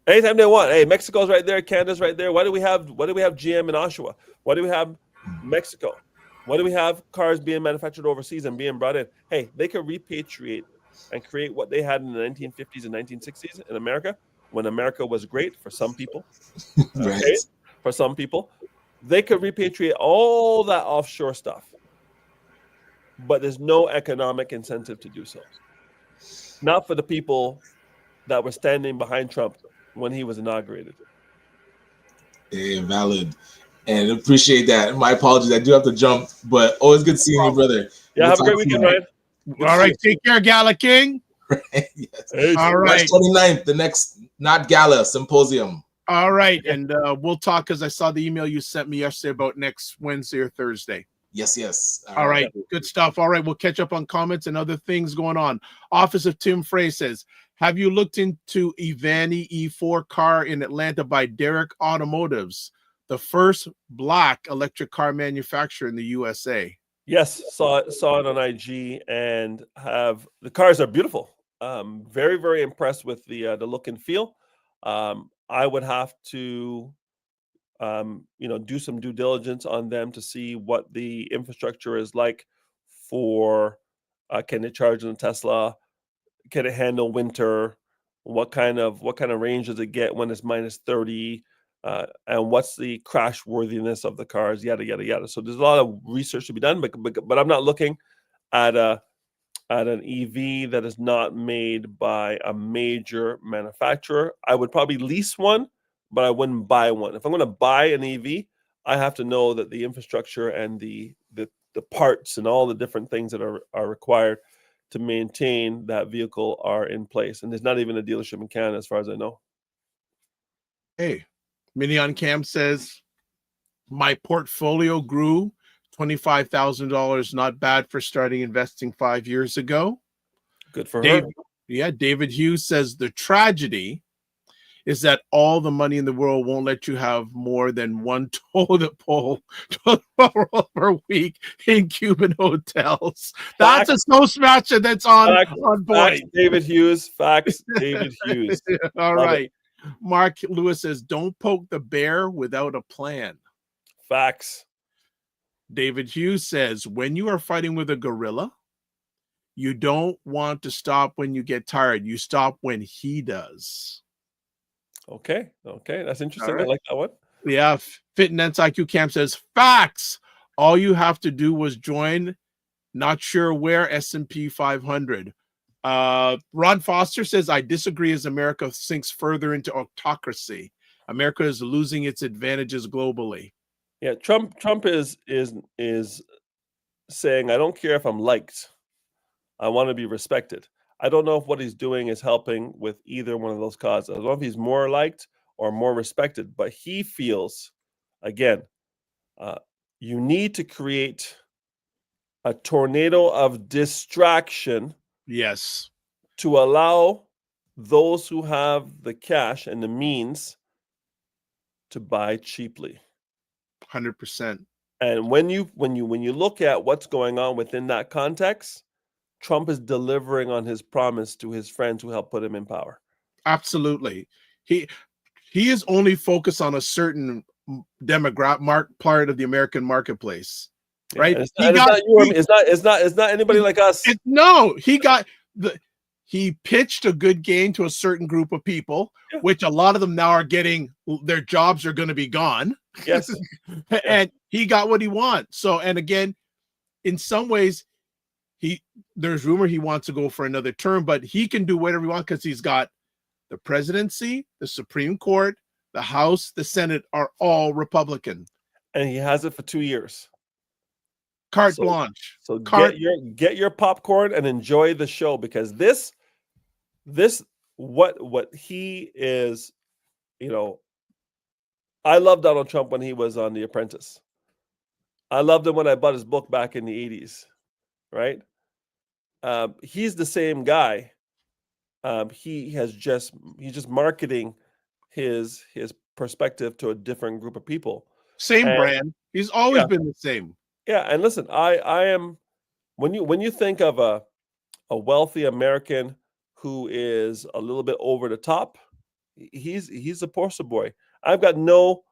Anytime they want. Hey, Mexico's right there, Canada's right there. Why do we have GM in Oshawa? Why do we have Mexico? Why do we have cars being manufactured overseas and being brought in? Hey, they could repatriate and create what they had in the 1950s and 1960s in America, when America was great for some people. Right. Okay? For some people, they could repatriate all that offshore stuff. But there's no economic incentive to do so. Not for the people that were standing behind Trump when he was inaugurated. Valid. And appreciate that. My apologies. I do have to jump, but always good seeing you, brother. Yeah, have a great weekend, Ryan. All right. Take care, Gala King. Yes. All right. March 29th, the next Not Gala Symposium. All right. And we'll talk, because I saw the email you sent me yesterday about next Wednesday or Thursday. Yes. All right. Good stuff. All right. We'll catch up on comments and other things going on. Office of Tim Frey says, have you looked into Ivani E4 car in Atlanta by Derek Automotives, the first black electric car manufacturer in the USA? Yes, saw it on IG, and the cars are beautiful. Very, very impressed with the look and feel. I would have to do some due diligence on them to see what the infrastructure is like for can it charge on a Tesla? Can it handle winter? What kind of range does it get when it's minus 30? and what's the crash worthiness of the cars, yada yada yada. So there's a lot of research to be done, but I'm not looking at an EV that is not made by a major manufacturer. I would probably lease one, but I wouldn't buy one. If I'm going to buy an EV, I have to know that the infrastructure and the parts and all the different things that are required to maintain that vehicle are in place. And there's not even a dealership in Canada, as far as I know. Hey, Minion Cam says, my portfolio grew $25,000. Not bad for starting investing 5 years ago. Good for her. Yeah, David Hughes says the tragedy is that all the money in the world won't let you have more than one toilet roll per week in Cuban hotels. That's a Toastmaster that's on board. Facts, David Hughes. Facts, David Hughes. All right. Mark Lewis says, don't poke the bear without a plan. Facts. David Hughes says, when you are fighting with a gorilla, you don't want to stop when you get tired. You stop when he does. Okay. That's interesting. Right. I like that one. Yeah. Fitness IQ Camp says, facts. All you have to do was join, not sure where, S&P 500. Ron Foster says, I disagree as America sinks further into autocracy. America is losing its advantages globally. Yeah, Trump is saying, I don't care if I'm liked. I want to be respected. I don't know if what he's doing is helping with either one of those causes. I don't know if he's more liked or more respected, but he feels, again, you need to create a tornado of distraction. Yes. To allow those who have the cash and the means to buy cheaply. 100%. And when you look at what's going on within that context, Trump is delivering on his promise to his friends who helped put him in power. Absolutely. He is only focused on a certain demographic part of the American marketplace, right? It's not anybody like us. He pitched a good game to a certain group of people, which a lot of them now are getting, their jobs are going to be gone. Yes. And he got what he wants. So, and again, in some ways, there's rumor he wants to go for another term, but he can do whatever he wants because he's got the presidency, the Supreme Court, the House, the Senate are all Republican. And he has it for 2 years. Carte blanche. So get your popcorn and enjoy the show, because this what he is, I love Donald Trump when he was on The Apprentice. I loved him when I bought his book back in the 80s, right? He's the same guy. He's just marketing his perspective to a different group of people. Same brand. He's always been the same. Yeah, and listen, I am when you think of a wealthy American who is a little bit over the top, he's a poster boy. I've got no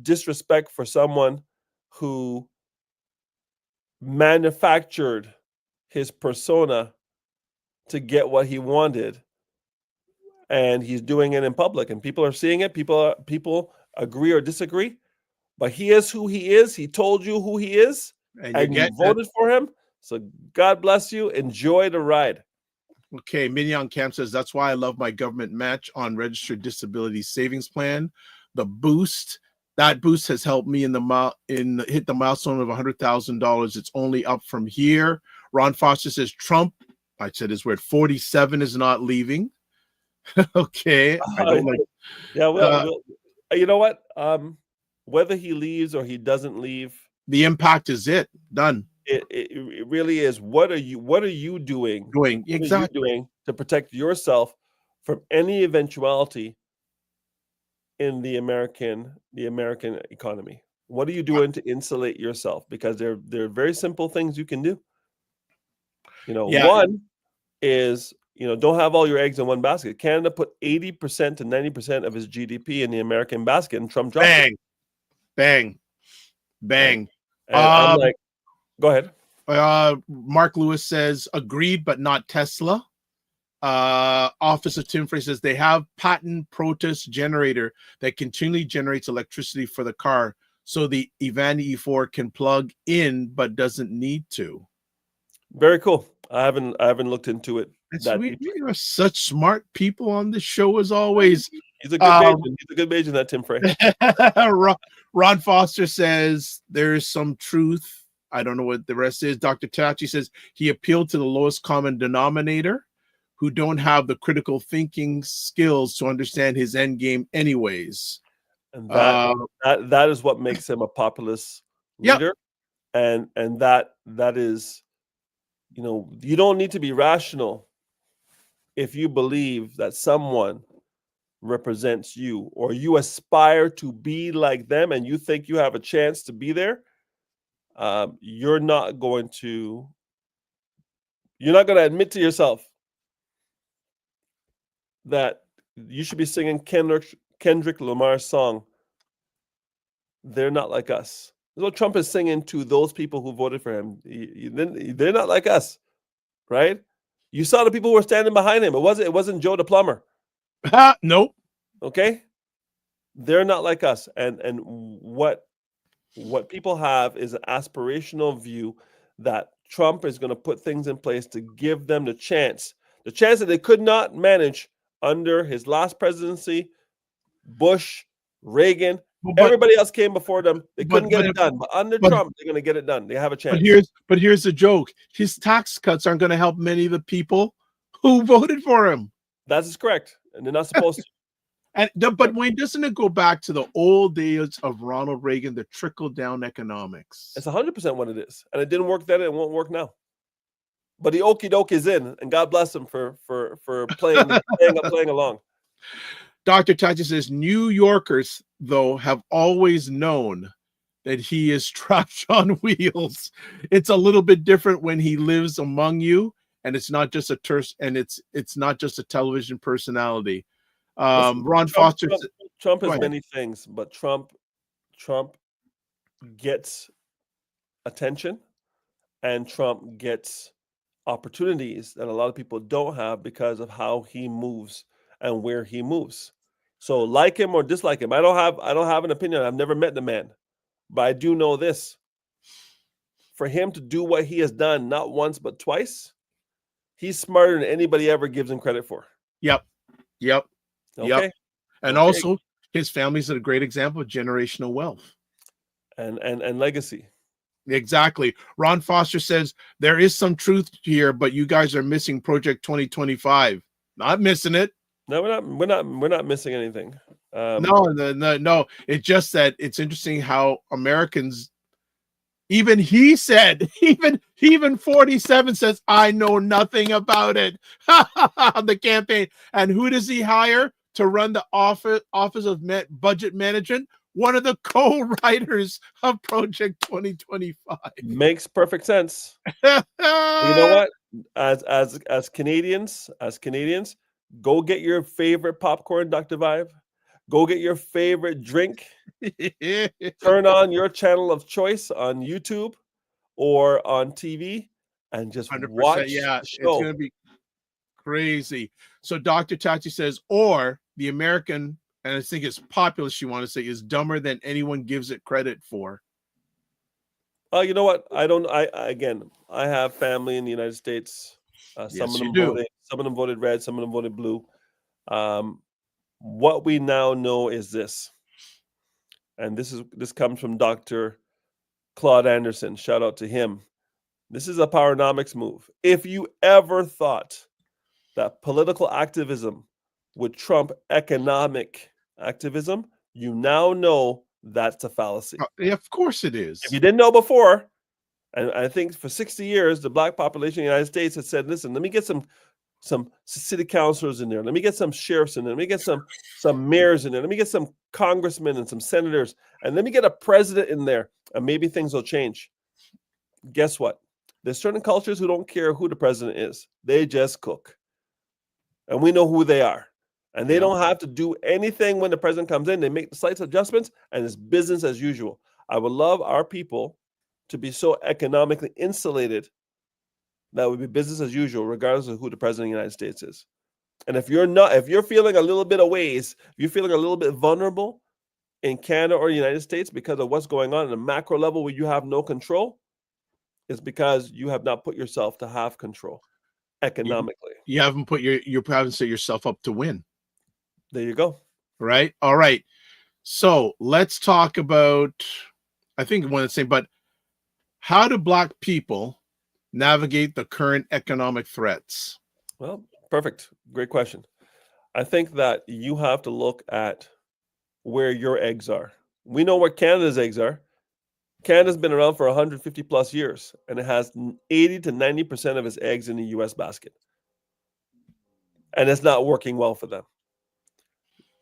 disrespect for someone who manufactured his persona to get what he wanted, and he's doing it in public, and people are seeing it. People agree or disagree, but he is who he is. He told you who he is, and you voted for him. So God bless you. Enjoy the ride. Okay, Minion Camp says, that's why I love my government match on registered disability savings plan. The boost, that boost has helped me hit the milestone of $100,000. It's only up from here. Ron Foster says, Trump, I said his word, 47 is not leaving. Okay. I don't like. Yeah, well, you know what? Whether he leaves or he doesn't leave, the impact is it. Done. It really is. What are you doing? Exactly. To protect yourself from any eventuality in the American economy? What are you doing to insulate yourself? Because there are very simple things you can do. One is, don't have all your eggs in one basket. Canada put 80% to 90% of his GDP in the American basket, and Trump dropped it. Bang. And I'm like, go ahead. Mark Lewis says, agreed, but not Tesla. Office of Tim Frey says they have patent protest generator that continually generates electricity for the car, so the Ivanti E4 can plug in but doesn't need to. Very cool. I haven't looked into it. We are such smart people on this show as always. He's a good Bajan. He's a good Bajan, that Tim Frey. Ron Foster says there is some truth. I don't know what the rest is. Dr. Tachi says he appealed to the lowest common denominator, who don't have the critical thinking skills to understand his end game anyways. And that is what makes him a populist leader. Yep. And that is, you don't need to be rational if you believe that someone represents you, or you aspire to be like them and you think you have a chance to be there. You're not going to admit to yourself that you should be singing Kendrick Lamar's song, "They're Not Like Us." That's what Trump is singing to those people who voted for him. They're not like us, right? You saw the people who were standing behind him. It wasn't Joe the plumber. Nope. Okay, they're not like us. And what people have is an aspirational view that Trump is going to put things in place to give them the chance that they could not manage under his last presidency, Bush, Reagan. Everybody else came before them. They couldn't get it done. But under Trump, they're going to get it done. They have a chance. But here's the joke. His tax cuts aren't going to help many of the people who voted for him. That is correct. And they're not supposed to. But Wayne, doesn't it go back to the old days of Ronald Reagan, the trickle-down economics? It's 100% what it is. And it didn't work then, and it won't work now. But the okie doke is in, and God bless him for playing along. Dr. Tachi says New Yorkers, though, have always known that he is trash on wheels. It's a little bit different when he lives among you, and it's not just it's not just a television personality. Ron Foster. Trump is many things, but Trump gets attention, and Trump gets opportunities that a lot of people don't have because of how he moves and where he moves. So, like him or dislike him, I don't have an opinion. I've never met the man, but I do know this: for him to do what he has done, not once but twice, he's smarter than anybody ever gives him credit for. Yep. Okay. Yep. And also, his family's a great example of generational wealth and legacy. Exactly. Ron Foster says there is some truth here, but you guys are missing Project 2025. Not missing it. No, we're not missing anything. No. It's just that it's interesting how Americans. Even he said, even 47 says, I know nothing about it on the campaign. And who does he hire to run the office of budget management? One of the co-writers of Project 2025. Makes perfect sense. You know what? As Canadians, go get your favorite popcorn, Dr. Vibe. Go get your favorite drink. Turn on your channel of choice on YouTube or on TV and just watch the show. It's going to be crazy. So Dr. Tachi says, or the American, and I think it's populist, you want to say, is dumber than anyone gives it credit for. You know what? I have family in the United States. Some of them voted red, some of them voted blue. What we now know is this, and this comes from Dr. Claude Anderson. Shout out to him. This is a Powernomics move. If you ever thought that political activism would trump economic activism, you now know that's a fallacy. Of course it is. If you didn't know before, and I think for 60 years, the Black population in the United States has said, listen, let me get some city councilors in there. Let me get some sheriffs in there. Let me get some mayors in there. Let me get some congressmen and some senators. And let me get a president in there. And maybe things will change. Guess what? There's certain cultures who don't care who the president is. They just cook. And we know who they are. And they don't have to do anything when the president comes in. They make the slight adjustments and it's business as usual. I would love our people to be so economically insulated that would be business as usual, regardless of who the president of the United States is. And if you're feeling a little bit of ways, if you're feeling a little bit vulnerable in Canada or the United States because of what's going on at a macro level where you have no control, it's because you have not put yourself to have control economically. You haven't put you haven't set yourself up to win. There you go. Right. All right. So let's talk about, I think one of the same, but how do Black people navigate the current economic threats? Well, perfect. Great question. I think that you have to look at where your eggs are. We know where Canada's eggs are. Canada's been around for 150 plus years, and it has 80 to 90% of its eggs in the US basket. And it's not working well for them.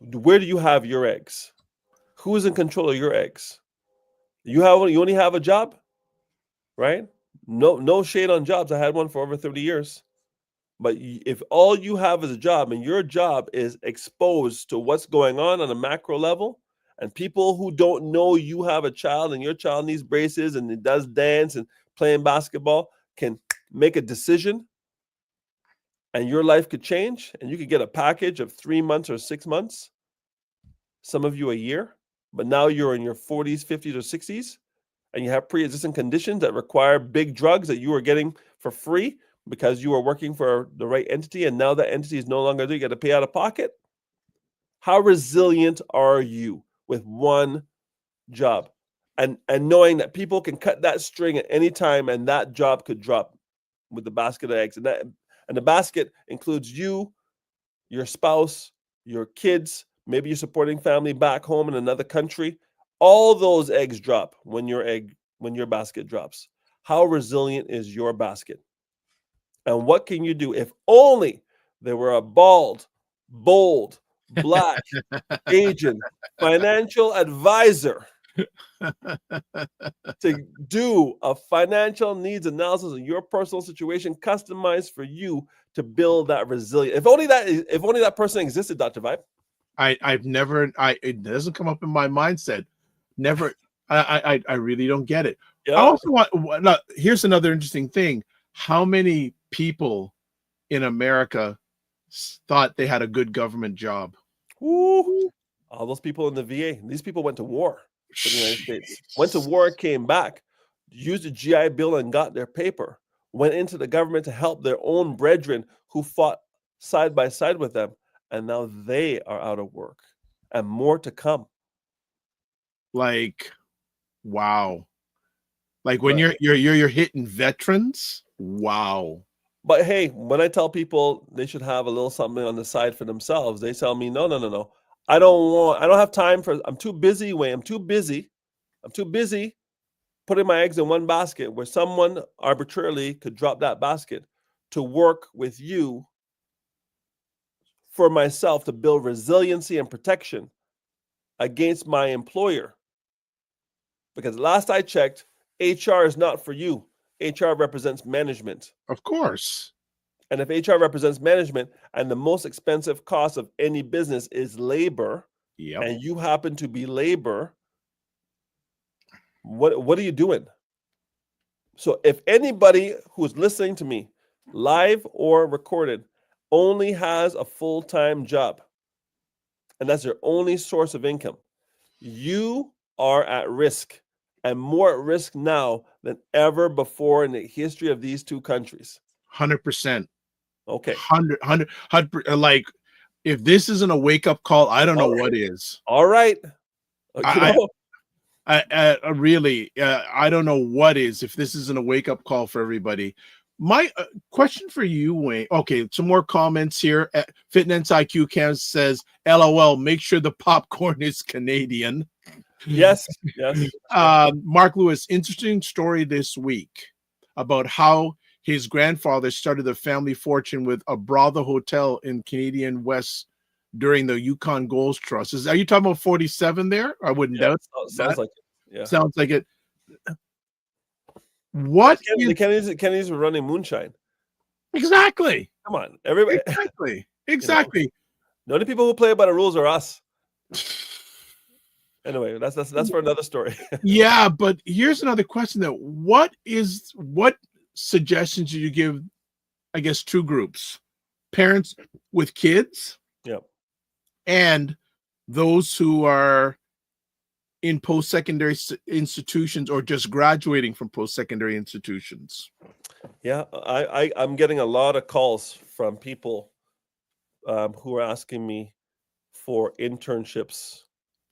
Where do you have your eggs? Who is in control of your eggs? You only have a job, right? No shade on jobs. I had one for over 30 years. But if all you have is a job and your job is exposed to what's going on a macro level, and people who don't know you have a child and your child needs braces and it does dance and playing basketball can make a decision and your life could change and you could get a package of 3 months or 6 months, some of you a year, but now you're in your 40s, 50s, or 60s, and you have pre-existing conditions that require big drugs that you are getting for free because you are working for the right entity, and now that entity is no longer there, you got to pay out of pocket. How resilient are you with one job? And knowing that people can cut that string at any time and that job could drop with the basket of eggs. And the basket includes you, your spouse, your kids, maybe you're supporting family back home in another country. All those eggs drop when your basket drops. How resilient is your basket? And what can you do? If only there were a bald, bold, Black agent, financial advisor to do a financial needs analysis of your personal situation, customized for you to build that resilience. If only that person existed, Dr. Vibe. It doesn't come up in my mindset. Never. I really don't get it. Yeah. I also want. Here's another interesting thing. How many people in America thought they had a good government job? Ooh, all those people in the VA. These people went to war for the United States. Went to war, came back, used the GI Bill and got their paper. Went into the government to help their own brethren who fought side by side with them, and now they are out of work, and more to come. Like, wow. Like when you're hitting veterans, wow. But hey, when I tell people they should have a little something on the side for themselves, they tell me, no. I don't have time for, I'm too busy, Wayne. I'm too busy putting my eggs in one basket where someone arbitrarily could drop that basket to work with you for myself to build resiliency and protection against my employer. Because last I checked, HR is not for you. HR represents management. Of course. And if HR represents management and the most expensive cost of any business is labor, and you happen to be labor, what are you doing? So if anybody who's listening to me, live or recorded, only has a full-time job, and that's their only source of income, you are at risk, and more at risk now than ever before in the history of these two countries. 100%. Okay. 100. Like, if this isn't a wake-up call, I don't know what is. All right. I really, I don't know what is, if this isn't a wake-up call for everybody. My question for you, Wayne. Okay, some more comments here. Fitness IQ Cam says, LOL, make sure the popcorn is Canadian. Yes. Mark Lewis, interesting story this week about how his grandfather started a family fortune with a brothel hotel in Canadian West during the Yukon Gold Trust. Are you talking about 47 there? I wouldn't doubt. Sounds like it. Yeah. Sounds like it. What? The Kennedys were running moonshine. Exactly. Come on, everybody. Exactly. You know, the only people who play by the rules are us. Anyway, that's for another story. Yeah, but here's another question: what suggestions do you give, I guess, two groups: parents with kids, Yep, and those who are in post-secondary institutions or just graduating from post-secondary institutions? yeah. I'm getting a lot of calls from people who are asking me for internships.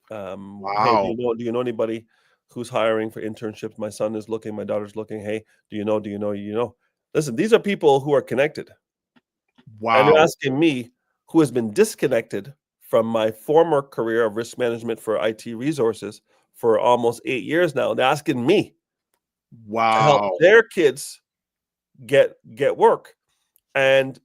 Hey, Wow. do you know anybody who's hiring for internships? My son is looking, my daughter's looking. Hey, do you know? Listen, these are people who are connected, and they're Wow. asking me, who has been disconnected from my former career of risk management for IT resources for almost 8 years now. They're asking me to help Wow. their kids get work. And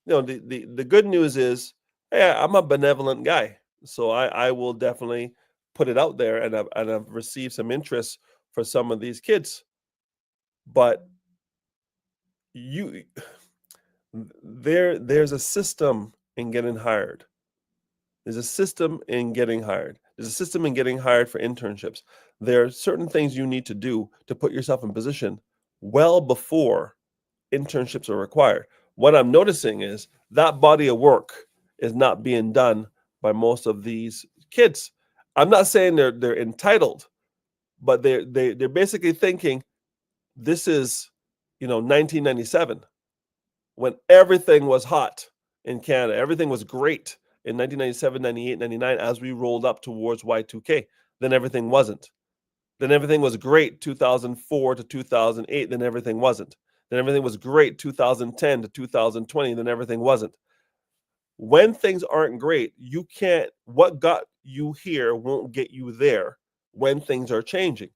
the good news is, hey, I'm a benevolent guy, so I will definitely put it out there, and I've received some interest for some of these kids. But you there's a system in getting hired. There's a system in getting hired. There's a system in getting hired for internships. There are certain things you need to do to put yourself in position well before internships are required. What I'm noticing is that body of work is not being done by most of these kids. I'm not saying they're entitled, but they're basically thinking this is 1997, when everything was hot in Canada. Everything was great in 1997, 98, 99 as we rolled up towards Y2K. Then everything wasn't. Then everything was great 2004 to 2008, then everything wasn't. Then everything was great 2010 to 2020, then everything wasn't. When things aren't great, you can't, what got you here won't get you there when things are changing.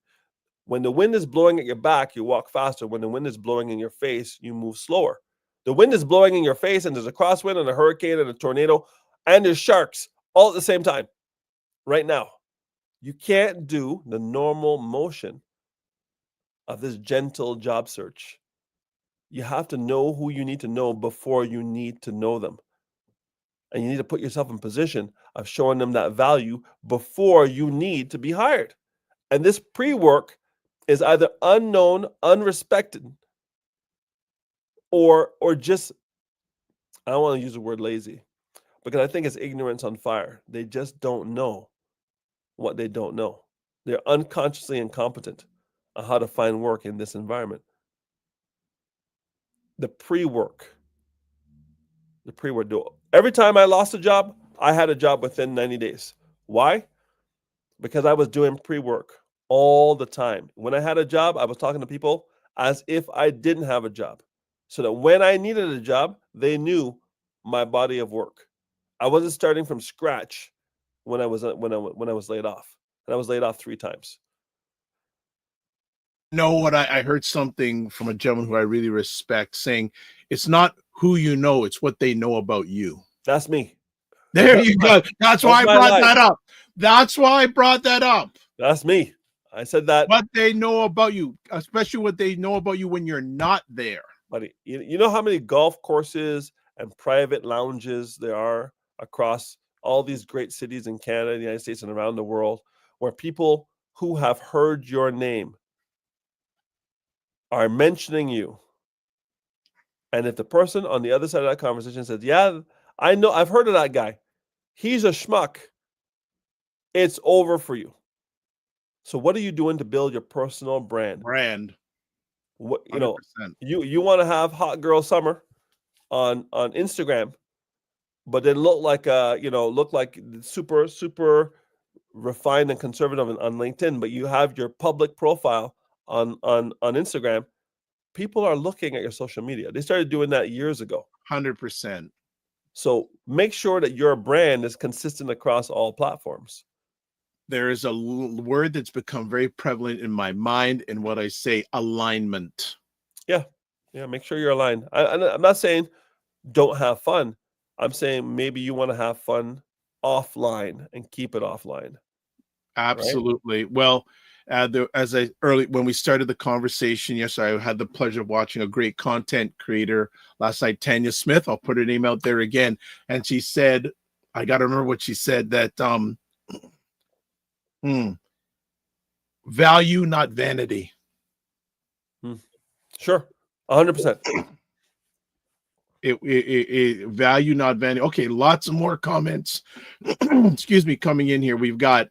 When the wind is blowing at your back, you walk faster. When the wind is blowing in your face, you move slower. The wind is blowing in your face, and there's a crosswind and a hurricane and a tornado, and there's sharks all at the same time right now. You can't do the normal motion of this gentle job search. You have to know who you need to know before you need to know them. And you need to put yourself in position of showing them that value before you need to be hired. And this pre-work is either unknown, unrespected, or just, I don't want to use the word lazy, because I think it's ignorance on fire. They just don't know what they don't know. They're unconsciously incompetent on how to find work in this environment. The pre-work. Every time I lost a job, I had a job within 90 days. Why? Because I was doing pre-work all the time. When I had a job, I was talking to people as if I didn't have a job, so that when I needed a job, they knew my body of work. I wasn't starting from scratch when I was laid off, and I was laid off 3 times. Know what? I heard something from a gentleman who I really respect saying, it's not who you know, it's what they know about you. That's me. There you go. That's why I brought that up. That's why I brought that up. That's me. I said that. What they know about you, especially what they know about you when you're not there. Buddy, you know how many golf courses and private lounges there are across all these great cities in Canada, the United States, and around the world, where people who have heard your name are mentioning you. And if the person on the other side of that conversation says, yeah, I know, I've heard of that guy, he's a schmuck, it's over for you. So what are you doing to build your personal brand? What, you want to have hot girl summer on Instagram, but then look like super refined and conservative on LinkedIn, but you have your public profile on Instagram. People are looking at your social media. They started doing that years ago. 100%. So make sure that your brand is consistent across all platforms. There is a word that's become very prevalent in my mind and what I say, alignment. Yeah. Make sure you're aligned. I'm not saying don't have fun. I'm saying maybe you want to have fun offline and keep it offline. Absolutely. Right? Well, when we started the conversation yesterday, I had the pleasure of watching a great content creator last night, Tanya Smith. I'll put her name out there again. And she said, I got to remember what she said, that value, not vanity. Sure. 100%. It value, not vanity. Okay, lots of more comments. Excuse me, coming in here. We've got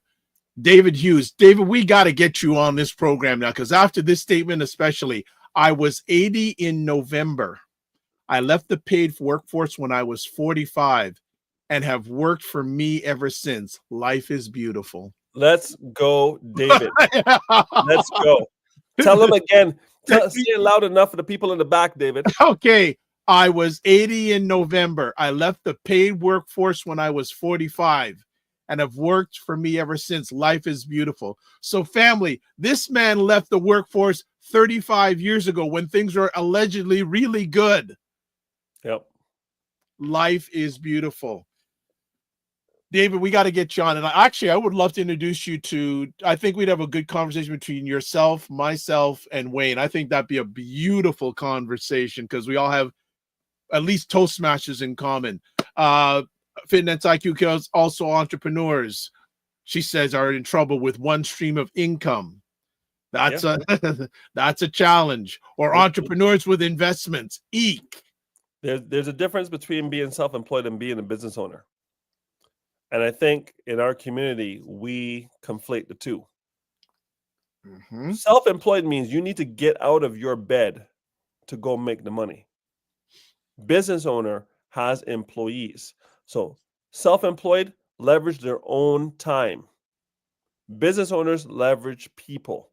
David Hughes. David, we got to get you on this program now, because after this statement, especially, I was 80 in November. I left the paid workforce when I was 45 and have worked for me ever since. Life is beautiful. Let's go, David. Let's go. Tell them again. Say it loud enough for the people in the back, David. Okay. I was 80 in November. I left the paid workforce when I was 45 and have worked for me ever since. Life is beautiful. So, family, this man left the workforce 35 years ago when things were allegedly really good. Yep. Life is beautiful. David, we got to get you on. And I would love to introduce you to, I think we'd have a good conversation between yourself, myself, and Wayne. I think that'd be a beautiful conversation because we all have at least Toastmasters in common. Fitness IQ kills, also entrepreneurs, she says, are in trouble with one stream of income. That's a challenge. Or entrepreneurs with investments. Eek. There's a difference between being self-employed and being a business owner. And I think in our community, we conflate the two. Mm-hmm. Self-employed means you need to get out of your bed to go make the money. Business owner has employees. So self-employed leverage their own time. Business owners leverage people.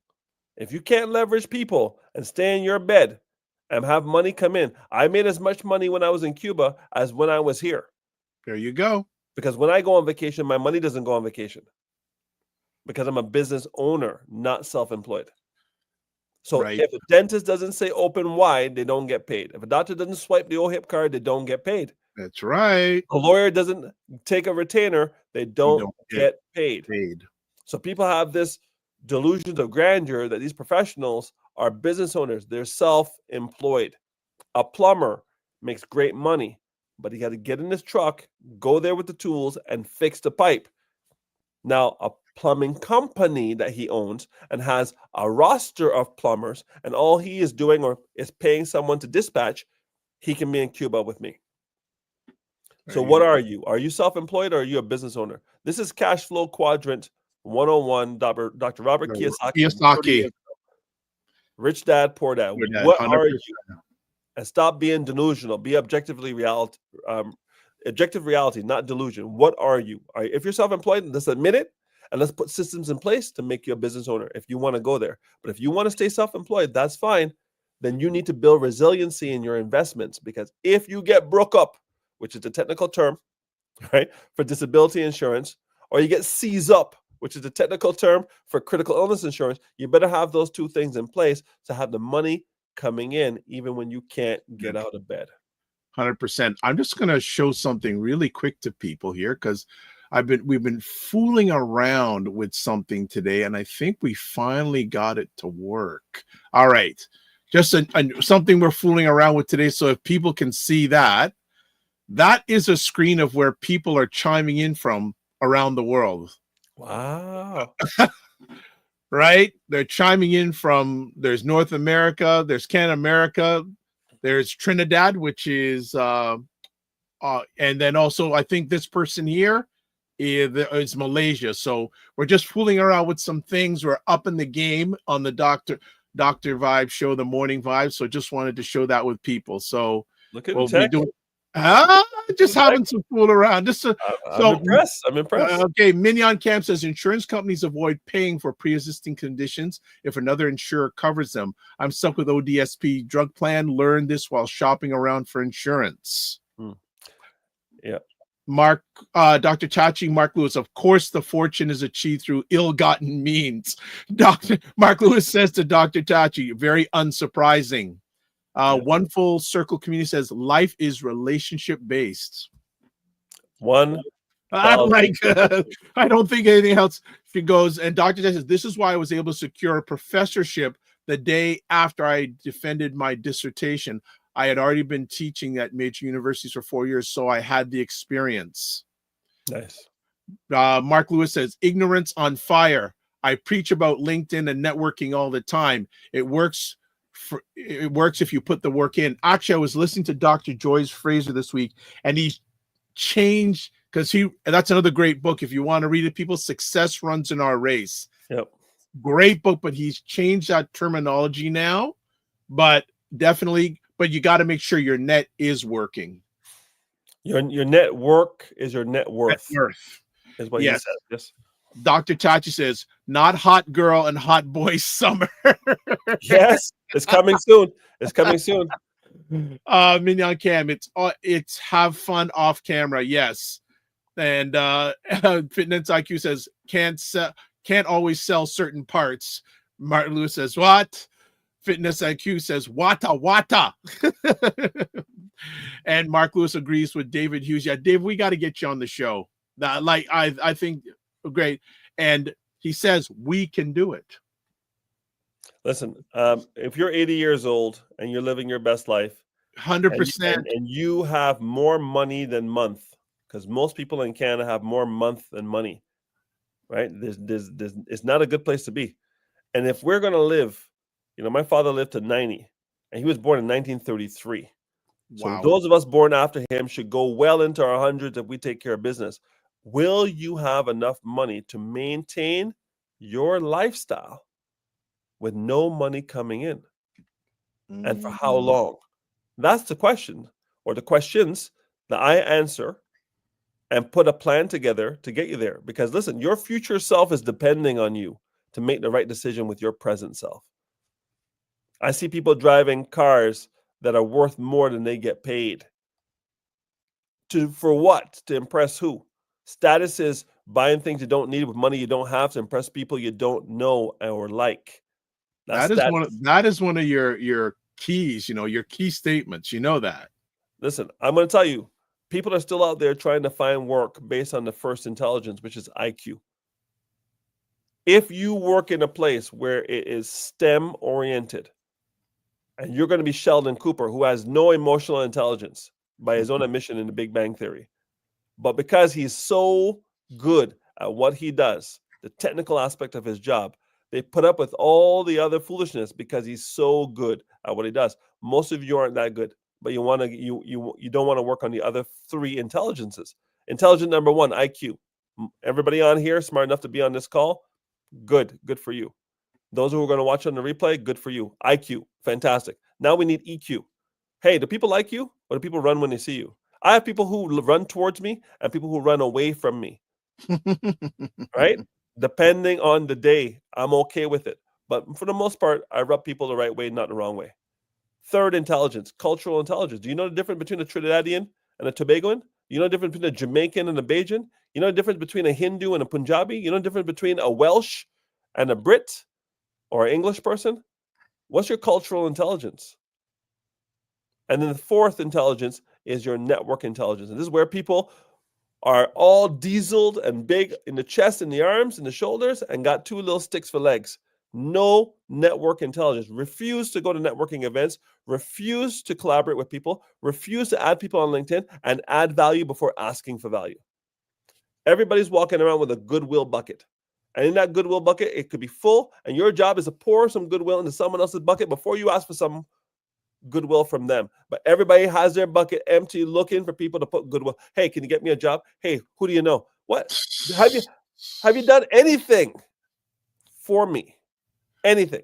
If you can't leverage people and stay in your bed and have money come in, I made as much money when I was in Cuba as when I was here. There you go. Because when I go on vacation, my money doesn't go on vacation. Because I'm a business owner, not self-employed. So if a dentist doesn't say open wide, they don't get paid. If a doctor doesn't swipe the OHIP card, they don't get paid. That's right. A lawyer doesn't take a retainer, they don't get paid. So people have this delusions of grandeur that these professionals are business owners. They're self-employed. A plumber makes great money, but he got to get in his truck, go there with the tools, and fix the pipe. Now, a plumbing company that he owns and has a roster of plumbers, and all he is doing or is paying someone to dispatch, he can be in Cuba with me. So what are you? Are you self-employed or are you a business owner? This is Cash Flow Quadrant 101, Dr. Robert Kiyosaki. Rich Dad, Poor Dad. What 100%. Are you? And stop being delusional. Be objective reality, not delusion. What are you? If you're self-employed, let's admit it, and let's put systems in place to make you a business owner if you want to go there. But if you want to stay self-employed, that's fine. Then you need to build resiliency in your investments, because if you get broke up, which is the technical term, right, for disability insurance, or you get seized up, which is the technical term for critical illness insurance, you better have those two things in place to have the money coming in even when you can't get out of bed. 100%. I'm just going to show something really quick to people here, because we've been fooling around with something today, and I think we finally got it to work. All right, just something we're fooling around with today. So if people can see that, that is a screen of where people are chiming in from around the world. Wow. Right? They're chiming in from, there's North America, there's Canada, America, there's Trinidad, which is, and then also I think this person here is Malaysia. So we're just fooling around with some things. We're up in the game on the Dr. Vibe show, the Morning Vibe. So just wanted to show that with people. So look at tech. Just having some fool around. I'm impressed. Okay, Mignon Camp says insurance companies avoid paying for pre-existing conditions if another insurer covers them. I'm stuck with ODSP drug plan. Learned this while shopping around for insurance. Yeah. Mark, Dr. Chachi, Mark Lewis, of course the fortune is achieved through ill-gotten means. Mark Lewis says to Dr. Chachi, very unsurprising. One Full Circle Community says life is relationship based. I don't think anything else. She goes, and Dr. says, this is why I was able to secure a professorship the day after I defended my dissertation. I had already been teaching at major universities for 4 years, so I had the experience. Nice. Mark Lewis says, ignorance on fire. I preach about LinkedIn and networking all the time. It works it works if you put the work in. Actually, I was listening to Dr. Joyce Fraser this week, and he's changed because that's another great book. If you want to read it, people, Success Runs in Our Race. Yep. Great book, but he's changed that terminology now. But definitely, but you got to make sure your net is working. Your network is your net worth. Is what yes. he said. Yes. Dr. Tachi says, not hot girl and hot boy summer. Yes, it's coming soon. It's coming soon. Mignon Cam, it's have fun off camera. Yes. And Fitness IQ says, can't always sell certain parts. Martin Lewis says, what? Fitness IQ says, wata. And Mark Lewis agrees with David Hughes. Yeah, Dave, we got to get you on the show. I think great. And he says, we can do it. Listen, if you're 80 years old and you're living your best life, 100%, and you have more money than month, because most people in Canada have more month than money, right? It's not a good place to be. And if we're going to live, my father lived to 90, and he was born in 1933. Wow. So those of us born after him should go well into our hundreds if we take care of business. Will you have enough money to maintain your lifestyle with no money coming in? And for how long? That's the question, or the questions that I answer and put a plan together to get you there. Because listen, your future self is depending on you to make the right decision with your present self. I see people driving cars that are worth more than they get paid. For what? To impress who? Status is buying things you don't need with money you don't have to impress people you don't know or like. That is one of your keys, your key statements. You know that. Listen, I'm going to tell you, people are still out there trying to find work based on the first intelligence, which is IQ. If you work in a place where it is STEM oriented, and you're going to be Sheldon Cooper, who has no emotional intelligence by his own admission in the Big Bang Theory, but because he's so good at what he does, the technical aspect of his job, they put up with all the other foolishness because he's so good at what he does. Most of you aren't that good, but you don't want to work on the other three intelligences. Intelligence number one, IQ. Everybody on here smart enough to be on this call? Good for you. Those who are going to watch on the replay, good for you. IQ, fantastic. Now we need EQ. Hey, do people like you, or do people run when they see you? I have people who run towards me and people who run away from me. Right? Depending on the day, I'm okay with it. But for the most part, I rub people the right way, not the wrong way. Third, intelligence, cultural intelligence. Do you know the difference between a Trinidadian and a Tobagoan? You know the difference between a Jamaican and a Bajan? You know the difference between a Hindu and a Punjabi? You know the difference between a Welsh and a Brit or an English person? What's your cultural intelligence? And then the fourth intelligence is your network intelligence. And this is where people are all dieseled and big in the chest, in the arms, in the shoulders, and got two little sticks for legs. No network intelligence. Refuse to go to networking events. Refuse to collaborate with people. Refuse to add people on LinkedIn and add value before asking for value. Everybody's walking around with a goodwill bucket. And in that goodwill bucket, it could be full. And your job is to pour some goodwill into someone else's bucket before you ask for some goodwill from them. But everybody has their bucket empty, looking for people to put goodwill. Hey, can you get me a job? Hey, who do you know? What? Have you done anything for me? Anything?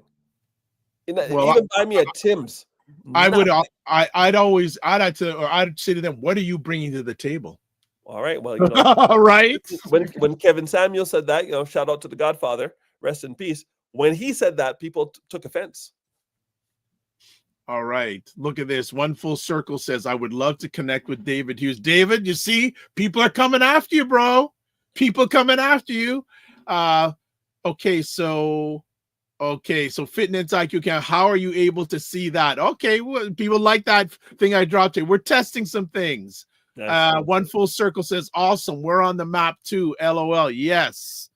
Even buy me a Tim's. I'd say to them, what are you bringing to the table? All right. Well, right. When Kevin Samuel said that, shout out to the Godfather, rest in peace. When he said that, people took offense. All right. Look at this. One Full Circle says, I would love to connect with David Hughes. David, you see, people are coming after you, bro. People coming after you. Okay, so Fitness IQ Camp, how are you able to see that? Okay, well, people like that thing I dropped here. We're testing some things. One Full Circle says, awesome. We're on the map too. LOL. Yes.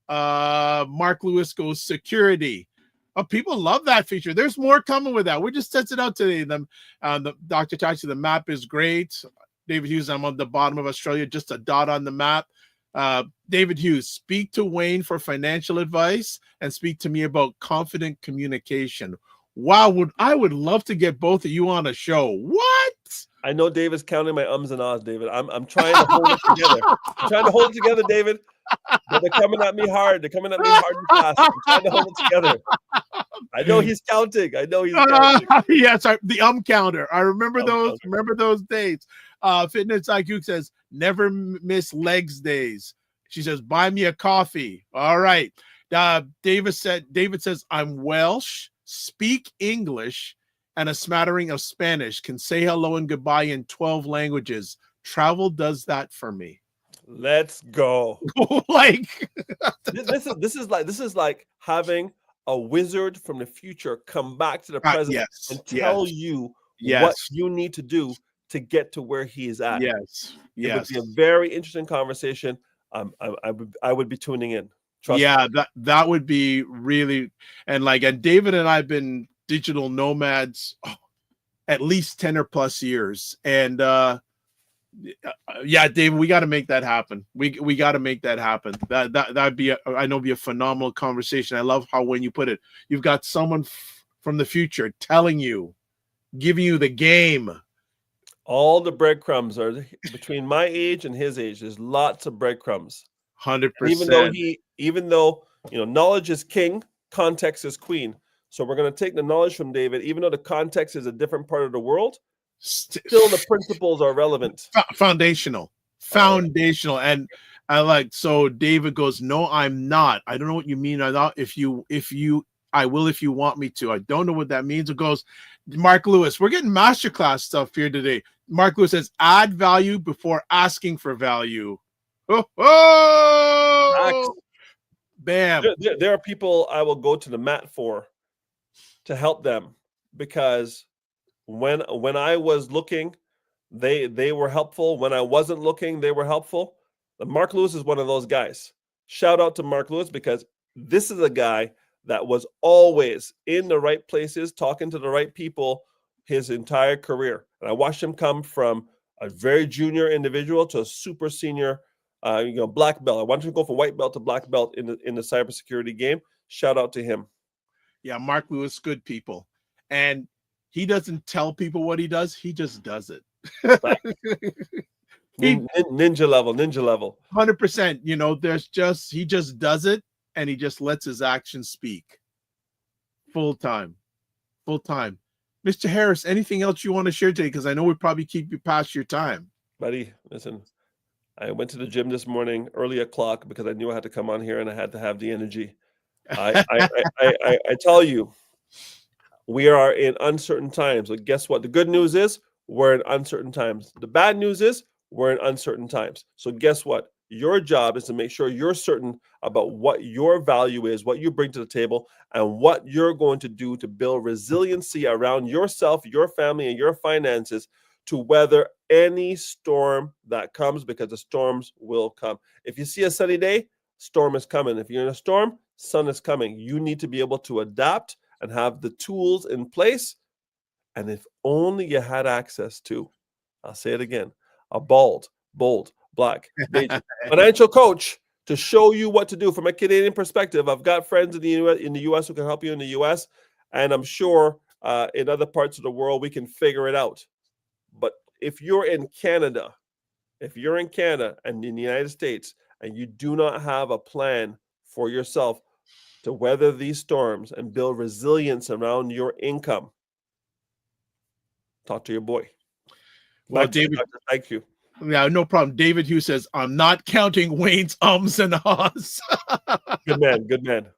Mark Lewis goes, security. Oh, people love that feature. There's more coming with that. We just tested out today. The Dr. Tachi, the map is great. David Hughes, I'm on the bottom of Australia, just a dot on the map. David Hughes, speak to Wayne for financial advice and speak to me about confident communication. Wow, I would love to get both of you on a show. What? I know David's counting my ums and ahs, David. I'm trying to hold it together. I'm trying to hold it together, David. But they're coming at me hard. They're coming at me hard and fast. I'm trying to hold it together. I know he's counting. Counting. Yes, the counter. I remember those. Counter. Remember those days. Fitness IQ says never miss legs days. She says buy me a coffee. All right. David says I'm Welsh, speak English, and a smattering of Spanish. Can say hello and goodbye in 12 languages. Travel does that for me. Let's go. Like this is like having a wizard from the future come back to the present and tell you what you need to do to get to where he is at. Yes. It would be a very interesting conversation. I would be tuning in. Trust me. That would be really, and David and I've been digital nomads at least 10 or plus years. And David, we got to make that happen. We got to make that happen. That'd be be a phenomenal conversation. I love how when you put it, you've got someone from the future telling you, giving you the game. All the breadcrumbs are between my age and his age. There's lots of breadcrumbs. 100%. Even though knowledge is king, context is queen. So we're going to take the knowledge from David, even though the context is a different part of the world. Still, the principles are relevant. Foundational. And so David goes, no, I'm not. I don't know what you mean. I'm not. I will if you want me to. I don't know what that means. It goes, Mark Lewis, we're getting masterclass stuff here today. Mark Lewis says, add value before asking for value. Oh! Bam. There are people I will go to the mat for to help them, because when I was looking, they were helpful. When I wasn't looking, they were helpful. Mark Lewis is one of those guys. Shout out to Mark Lewis, because this is a guy that was always in the right places, talking to the right people his entire career. And I watched him come from a very junior individual to a super senior, black belt. I wanted to go from white belt to black belt in the cybersecurity game. Shout out to him. Yeah, Mark Lewis, good people. And he doesn't tell people what he does. He just does it. Ninja level. 100%. He just does it, and he just lets his actions speak. Full time. Mr. Harris, anything else you want to share today? Because I know we probably keep you past your time. Buddy, listen, I went to the gym this morning early o'clock because I knew I had to come on here and I had to have the energy. I tell you, we are in uncertain times. But guess what? The good news is we're in uncertain times. The bad news is we're in uncertain times. So guess what? Your job is to make sure you're certain about what your value is, what you bring to the table, and what you're going to do to build resiliency around yourself, your family, and your finances to weather any storm that comes, because the storms will come. If you see a sunny day, storm is coming. If you're in a storm, sun is coming. You need to be able to adapt and have the tools in place. And if only you had access to, I'll say it again, a bold, black financial coach to show you what to do from a Canadian perspective. I've got friends in the US who can help you in the US, and I'm sure in other parts of the world we can figure it out. But if you're in Canada and in the United States, and you do not have a plan for yourself to weather these storms and build resilience around your income, talk to your boy. Well, David, thank you. Yeah, no problem. David Hughes says, I'm not counting Wayne's ums and ahs. Good man.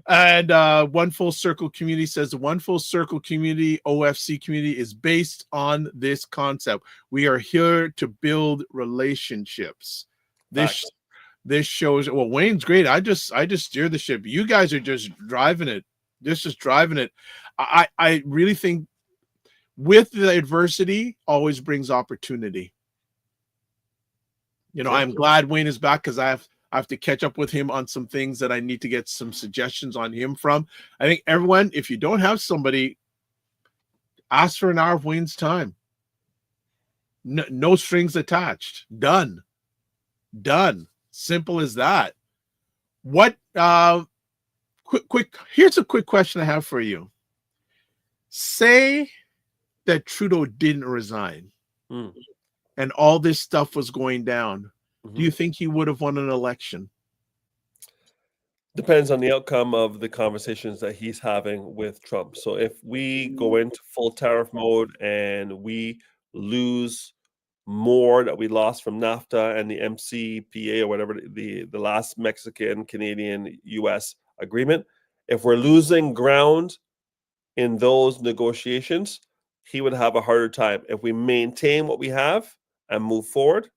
And One Full Circle Community says, the One Full Circle Community, OFC community, is based on this concept. We are here to build relationships. This shows, well, Wayne's great. I just steer the ship. You guys are just driving it. Just driving it. I really think with the adversity always brings opportunity. I'm glad Wayne is back, because I have to catch up with him on some things that I need to get some suggestions on him from. I think everyone, if you don't have somebody, ask for an hour of Wayne's time. No strings attached. Done. Simple as that. What? Quick. Here's a quick question I have for you. Say that Trudeau didn't resign and all this stuff was going down. Do you think he would have won an election? Depends on the outcome of the conversations that he's having with Trump. So if we go into full tariff mode and we lose more that we lost from NAFTA and the MCPA or whatever, the last Mexican, Canadian, US agreement, if we're losing ground in those negotiations, he would have a harder time. If we maintain what we have and move forward,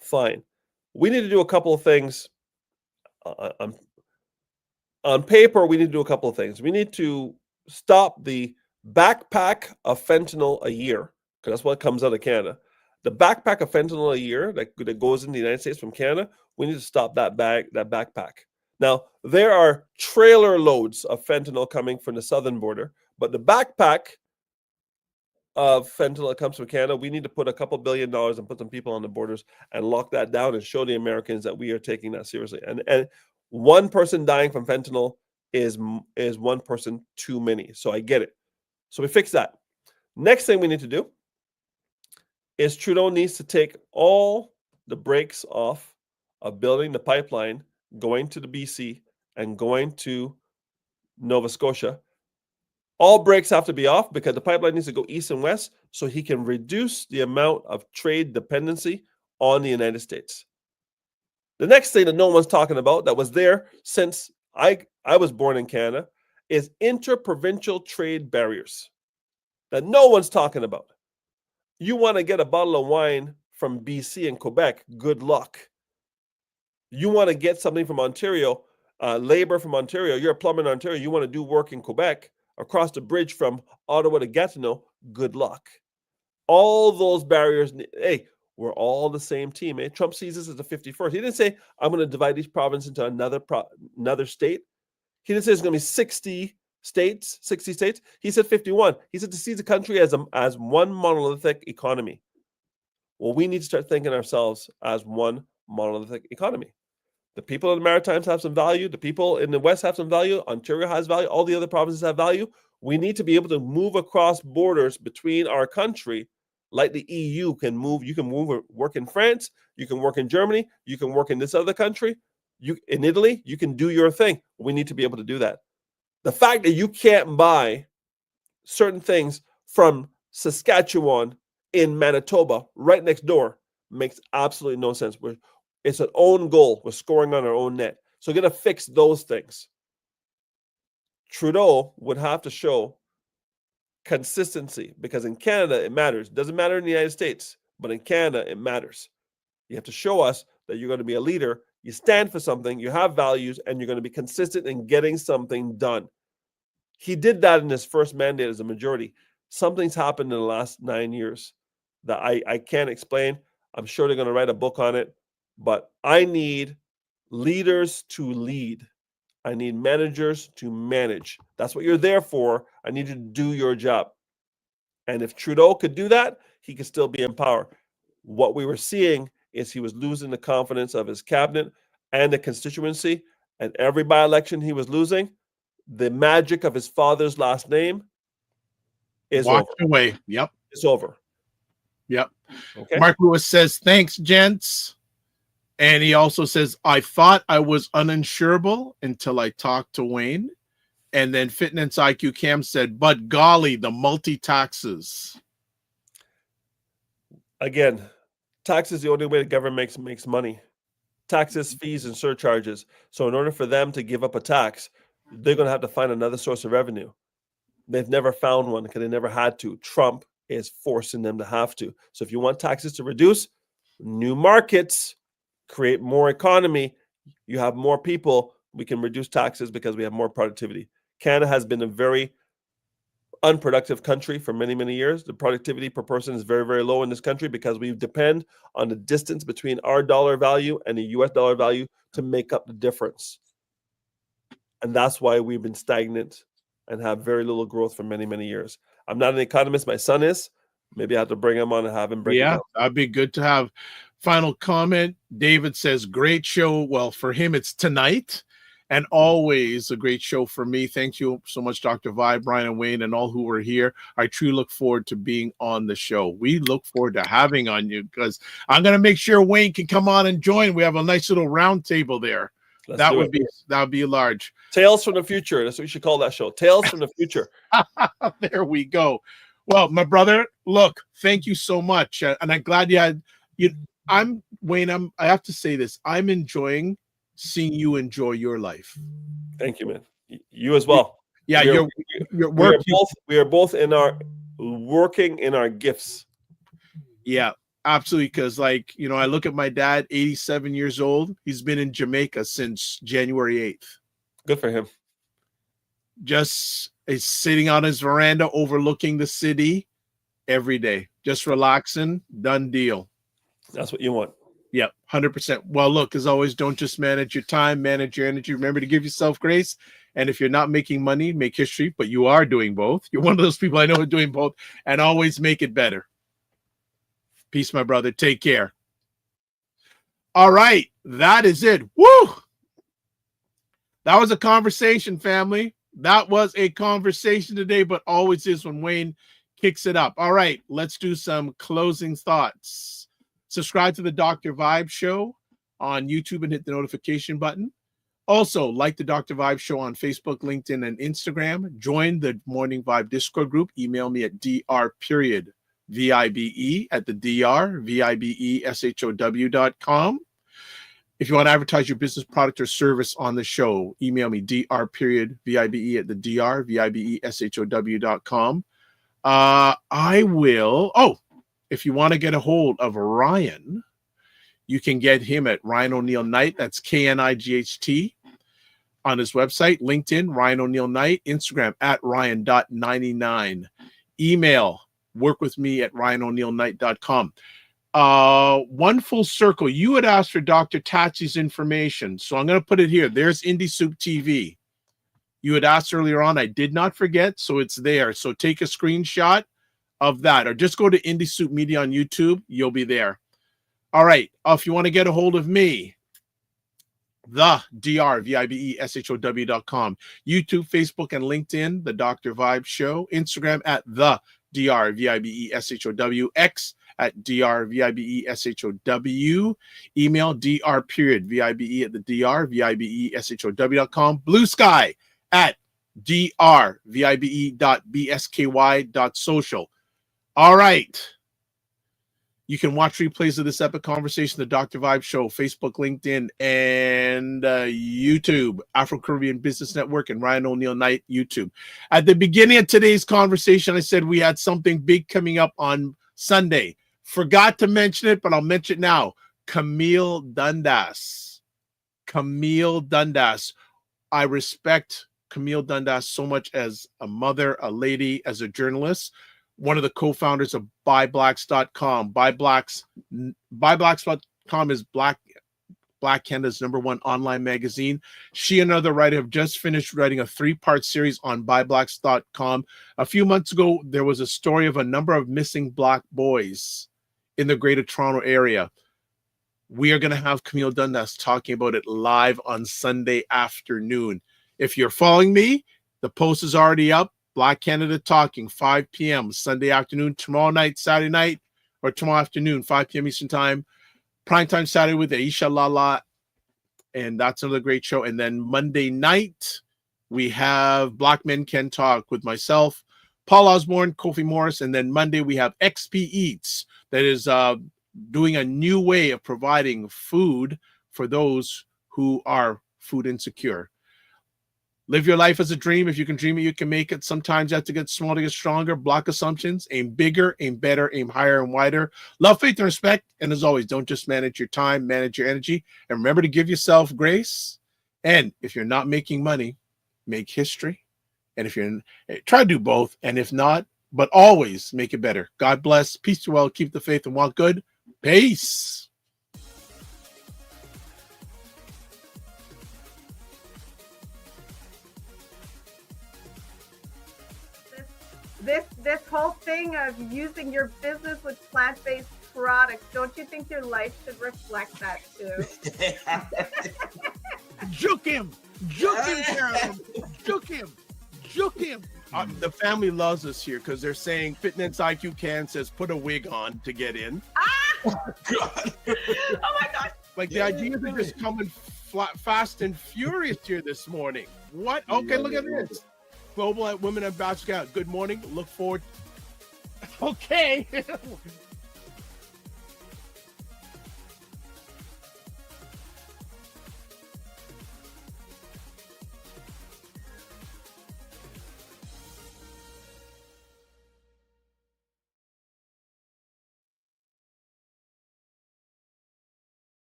fine. We need to do a couple of things. On paper, we need to do a couple of things. We need to stop the backpack of fentanyl a year, because that's what comes out of Canada. The backpack of fentanyl a year that goes in the United States from Canada, we need to stop that backpack. Now, there are trailer loads of fentanyl coming from the southern border, but the backpack of fentanyl that comes from Canada, we need to put a couple $2 billion and put some people on the borders and lock that down and show the Americans that we are taking that seriously. And one person dying from fentanyl is one person too many. So I get it. So we fix that. Next thing we need to do is Trudeau needs to take all the brakes off of building the pipeline going to the BC and going to Nova Scotia. All brakes have to be off because the pipeline needs to go east and west so he can reduce the amount of trade dependency on the United States. The next thing that no one's talking about that was there since I was born in Canada is interprovincial trade barriers that no one's talking about. You want to get a bottle of wine from BC and Quebec, good luck. You want to get something from Ontario, labor from Ontario, you're a plumber in Ontario, you want to do work in Quebec, across the bridge from Ottawa to Gatineau, good luck. All those barriers, hey, we're all the same team. Eh? Trump sees this as the 51st. He didn't say, I'm going to divide each province into another state. He didn't say it's going to be 60 states. He said 51. He said to see the country as one monolithic economy. Well, we need to start thinking ourselves as one monolithic economy. The people in the Maritimes have some value. The people in the West have some value. Ontario has value. All the other provinces have value. We need to be able to move across borders between our country like the EU can move. You can move, work in France. You can work in Germany. You can work in this other country. In Italy, you can do your thing. We need to be able to do that. The fact that you can't buy certain things from Saskatchewan in Manitoba right next door makes absolutely no sense. It's an own goal. We're scoring on our own net. So we're going to fix those things. Trudeau would have to show consistency because in Canada, it matters. It doesn't matter in the United States, but in Canada, it matters. You have to show us that you're going to be a leader. You stand for something, you have values, and you're going to be consistent in getting something done. He did that in his first mandate as a majority. Something's happened in the last 9 years that I can't explain. I'm sure they're going to write a book on it. But I need leaders to lead. I need managers to manage. That's what you're there for. I need you to do your job. And if Trudeau could do that, he could still be in power. What we were seeing is he was losing the confidence of his cabinet and the constituency. And every by-election he was losing, the magic of his father's last name is walked over. Away. Yep. It's over. Yep. Okay. Mark Lewis says, thanks, gents. And he also says, I thought I was uninsurable until I talked to Wayne. And then Fitness IQ Cam said, but golly, the multi-taxes. Again, tax is the only way the government makes money. Taxes, fees, and surcharges. So in order for them to give up a tax, they're going to have to find another source of revenue. They've never found one because they never had to. Trump is forcing them to have to. So if you want taxes to reduce, new markets, create more economy, you have more people, we can reduce taxes because we have more productivity. Canada has been a very unproductive country for many, many years. The productivity per person is very, very low in this country because we depend on the distance between our dollar value and the US dollar value to make up the difference. And that's why we've been stagnant and have very little growth for many, many years. I'm not an economist. My son is. Maybe I have to bring him on and have him break it down. That'd be good to have. Final comment. David says, great show. Well, for him, it's tonight. And always a great show for me. Thank you so much, Dr. Vibe, Brian and Wayne, and all who are here. I truly look forward to being on the show. We look forward to having on you because I'm going to make sure Wayne can come on and join. We have a nice little round table there. That would be large. Tales from the Future. That's what we should call that show. Tales from the Future. There we go. Well, my brother, look, thank you so much. And I'm glad I'm Wayne. I have to say this. I'm enjoying seeing you enjoy your life. Thank you, man. You as well. Yeah, we are both in our working in our gifts. Yeah, absolutely. Because I look at my dad, 87 years old. He's been in Jamaica since January 8th. Good for him. Just is sitting on his veranda overlooking the city every day, just relaxing. Done deal. That's what you want. Yep, 100%. Well, look, as always, don't just manage your time, manage your energy. Remember to give yourself grace. And if you're not making money, make history, but you are doing both. You're one of those people I know who are doing both, and always make it better. Peace, my brother. Take care. All right, that is it. Woo! That was a conversation, family. That was a conversation today, but always is when Wayne kicks it up. All right, let's do some closing thoughts. Subscribe to the Dr. Vibe Show on YouTube and hit the notification button. Also, like the Dr. Vibe Show on Facebook, LinkedIn, and Instagram. Join the Morning Vibe Discord group. Email me at dr.vibe@thedrvibeshow.com. If you want to advertise your business, product, or service on the show, email me dr.vibe@thedrvibeshow.com. I will. If you want to get a hold of Ryan, you can get him at Ryan O'Neill Knight. That's KNIGHT on his website. LinkedIn, Ryan O'Neill Knight. Instagram at Ryan.99. Email, work with me at RyanO'NeillKnight.com. One full circle. You had asked for Dr. Tatsi's information, so I'm going to put it here. There's Indie Soup TV. You had asked earlier on. I did not forget, so it's there. So take a screenshot of that, or just go to Indie Soup Media on YouTube. You'll be there. All right. If you want to get a hold of me, the drvibeshow.com, YouTube, Facebook, and LinkedIn, the Dr. Vibe Show, Instagram at the drvibeshow, X at drvibeshow, email dr.vibe@thedrvibeshow.com, Blue Sky at drvibe.bsky.social. All right. You can watch replays of this epic conversation, the Dr. Vibe Show, Facebook, LinkedIn, and YouTube, Afro-Caribbean Business Network, and Ryan O'Neill Knight, YouTube. At the beginning of today's conversation, I said we had something big coming up on Sunday. Forgot to mention it, but I'll mention it now. Camille Dundas. Camille Dundas. I respect Camille Dundas so much as a mother, a lady, as a journalist. One of the co-founders of BuyBlacks.com. BuyBlacks.com is Black Canada's #1 online magazine. She and another writer have just finished writing a 3-part series on BuyBlacks.com. A few months ago, there was a story of a number of missing Black boys in the Greater Toronto area. We are going to have Camille Dundas talking about it live on Sunday afternoon. If you're following me, the post is already up. Black Canada Talking, 5 p.m. Sunday afternoon, tomorrow night, Saturday night, or tomorrow afternoon, 5 p.m. Eastern Time. Primetime Saturday with Aisha Lala, and that's another great show. And then Monday night, we have Black Men Can Talk with myself, Paul Osborne, Kofi Morris, and then Monday we have XP Eats that is doing a new way of providing food for those who are food insecure. Live your life as a dream. If you can dream it, you can make it. Sometimes you have to get small to get stronger. Block assumptions. Aim bigger, aim better, aim higher and wider. Love, faith, and respect. And as always, don't just manage your time, manage your energy. And remember to give yourself grace. And if you're not making money, make history. And if you're try to do both. And if not, but always make it better. God bless. Peace to all. Keep the faith and walk good. Peace. This whole thing of using your business with plant-based products, don't you think your life should reflect that too? Juke him. Juke him, Carolyn. Juke him. Juke him. The family loves us here because they're saying Fitness IQ Can says put a wig on to get in. God. Oh my gosh. Like the ideas are just coming fast and furious here this morning. What? Okay, look at this. Global Women Ambassador. Good morning. Look forward. Okay.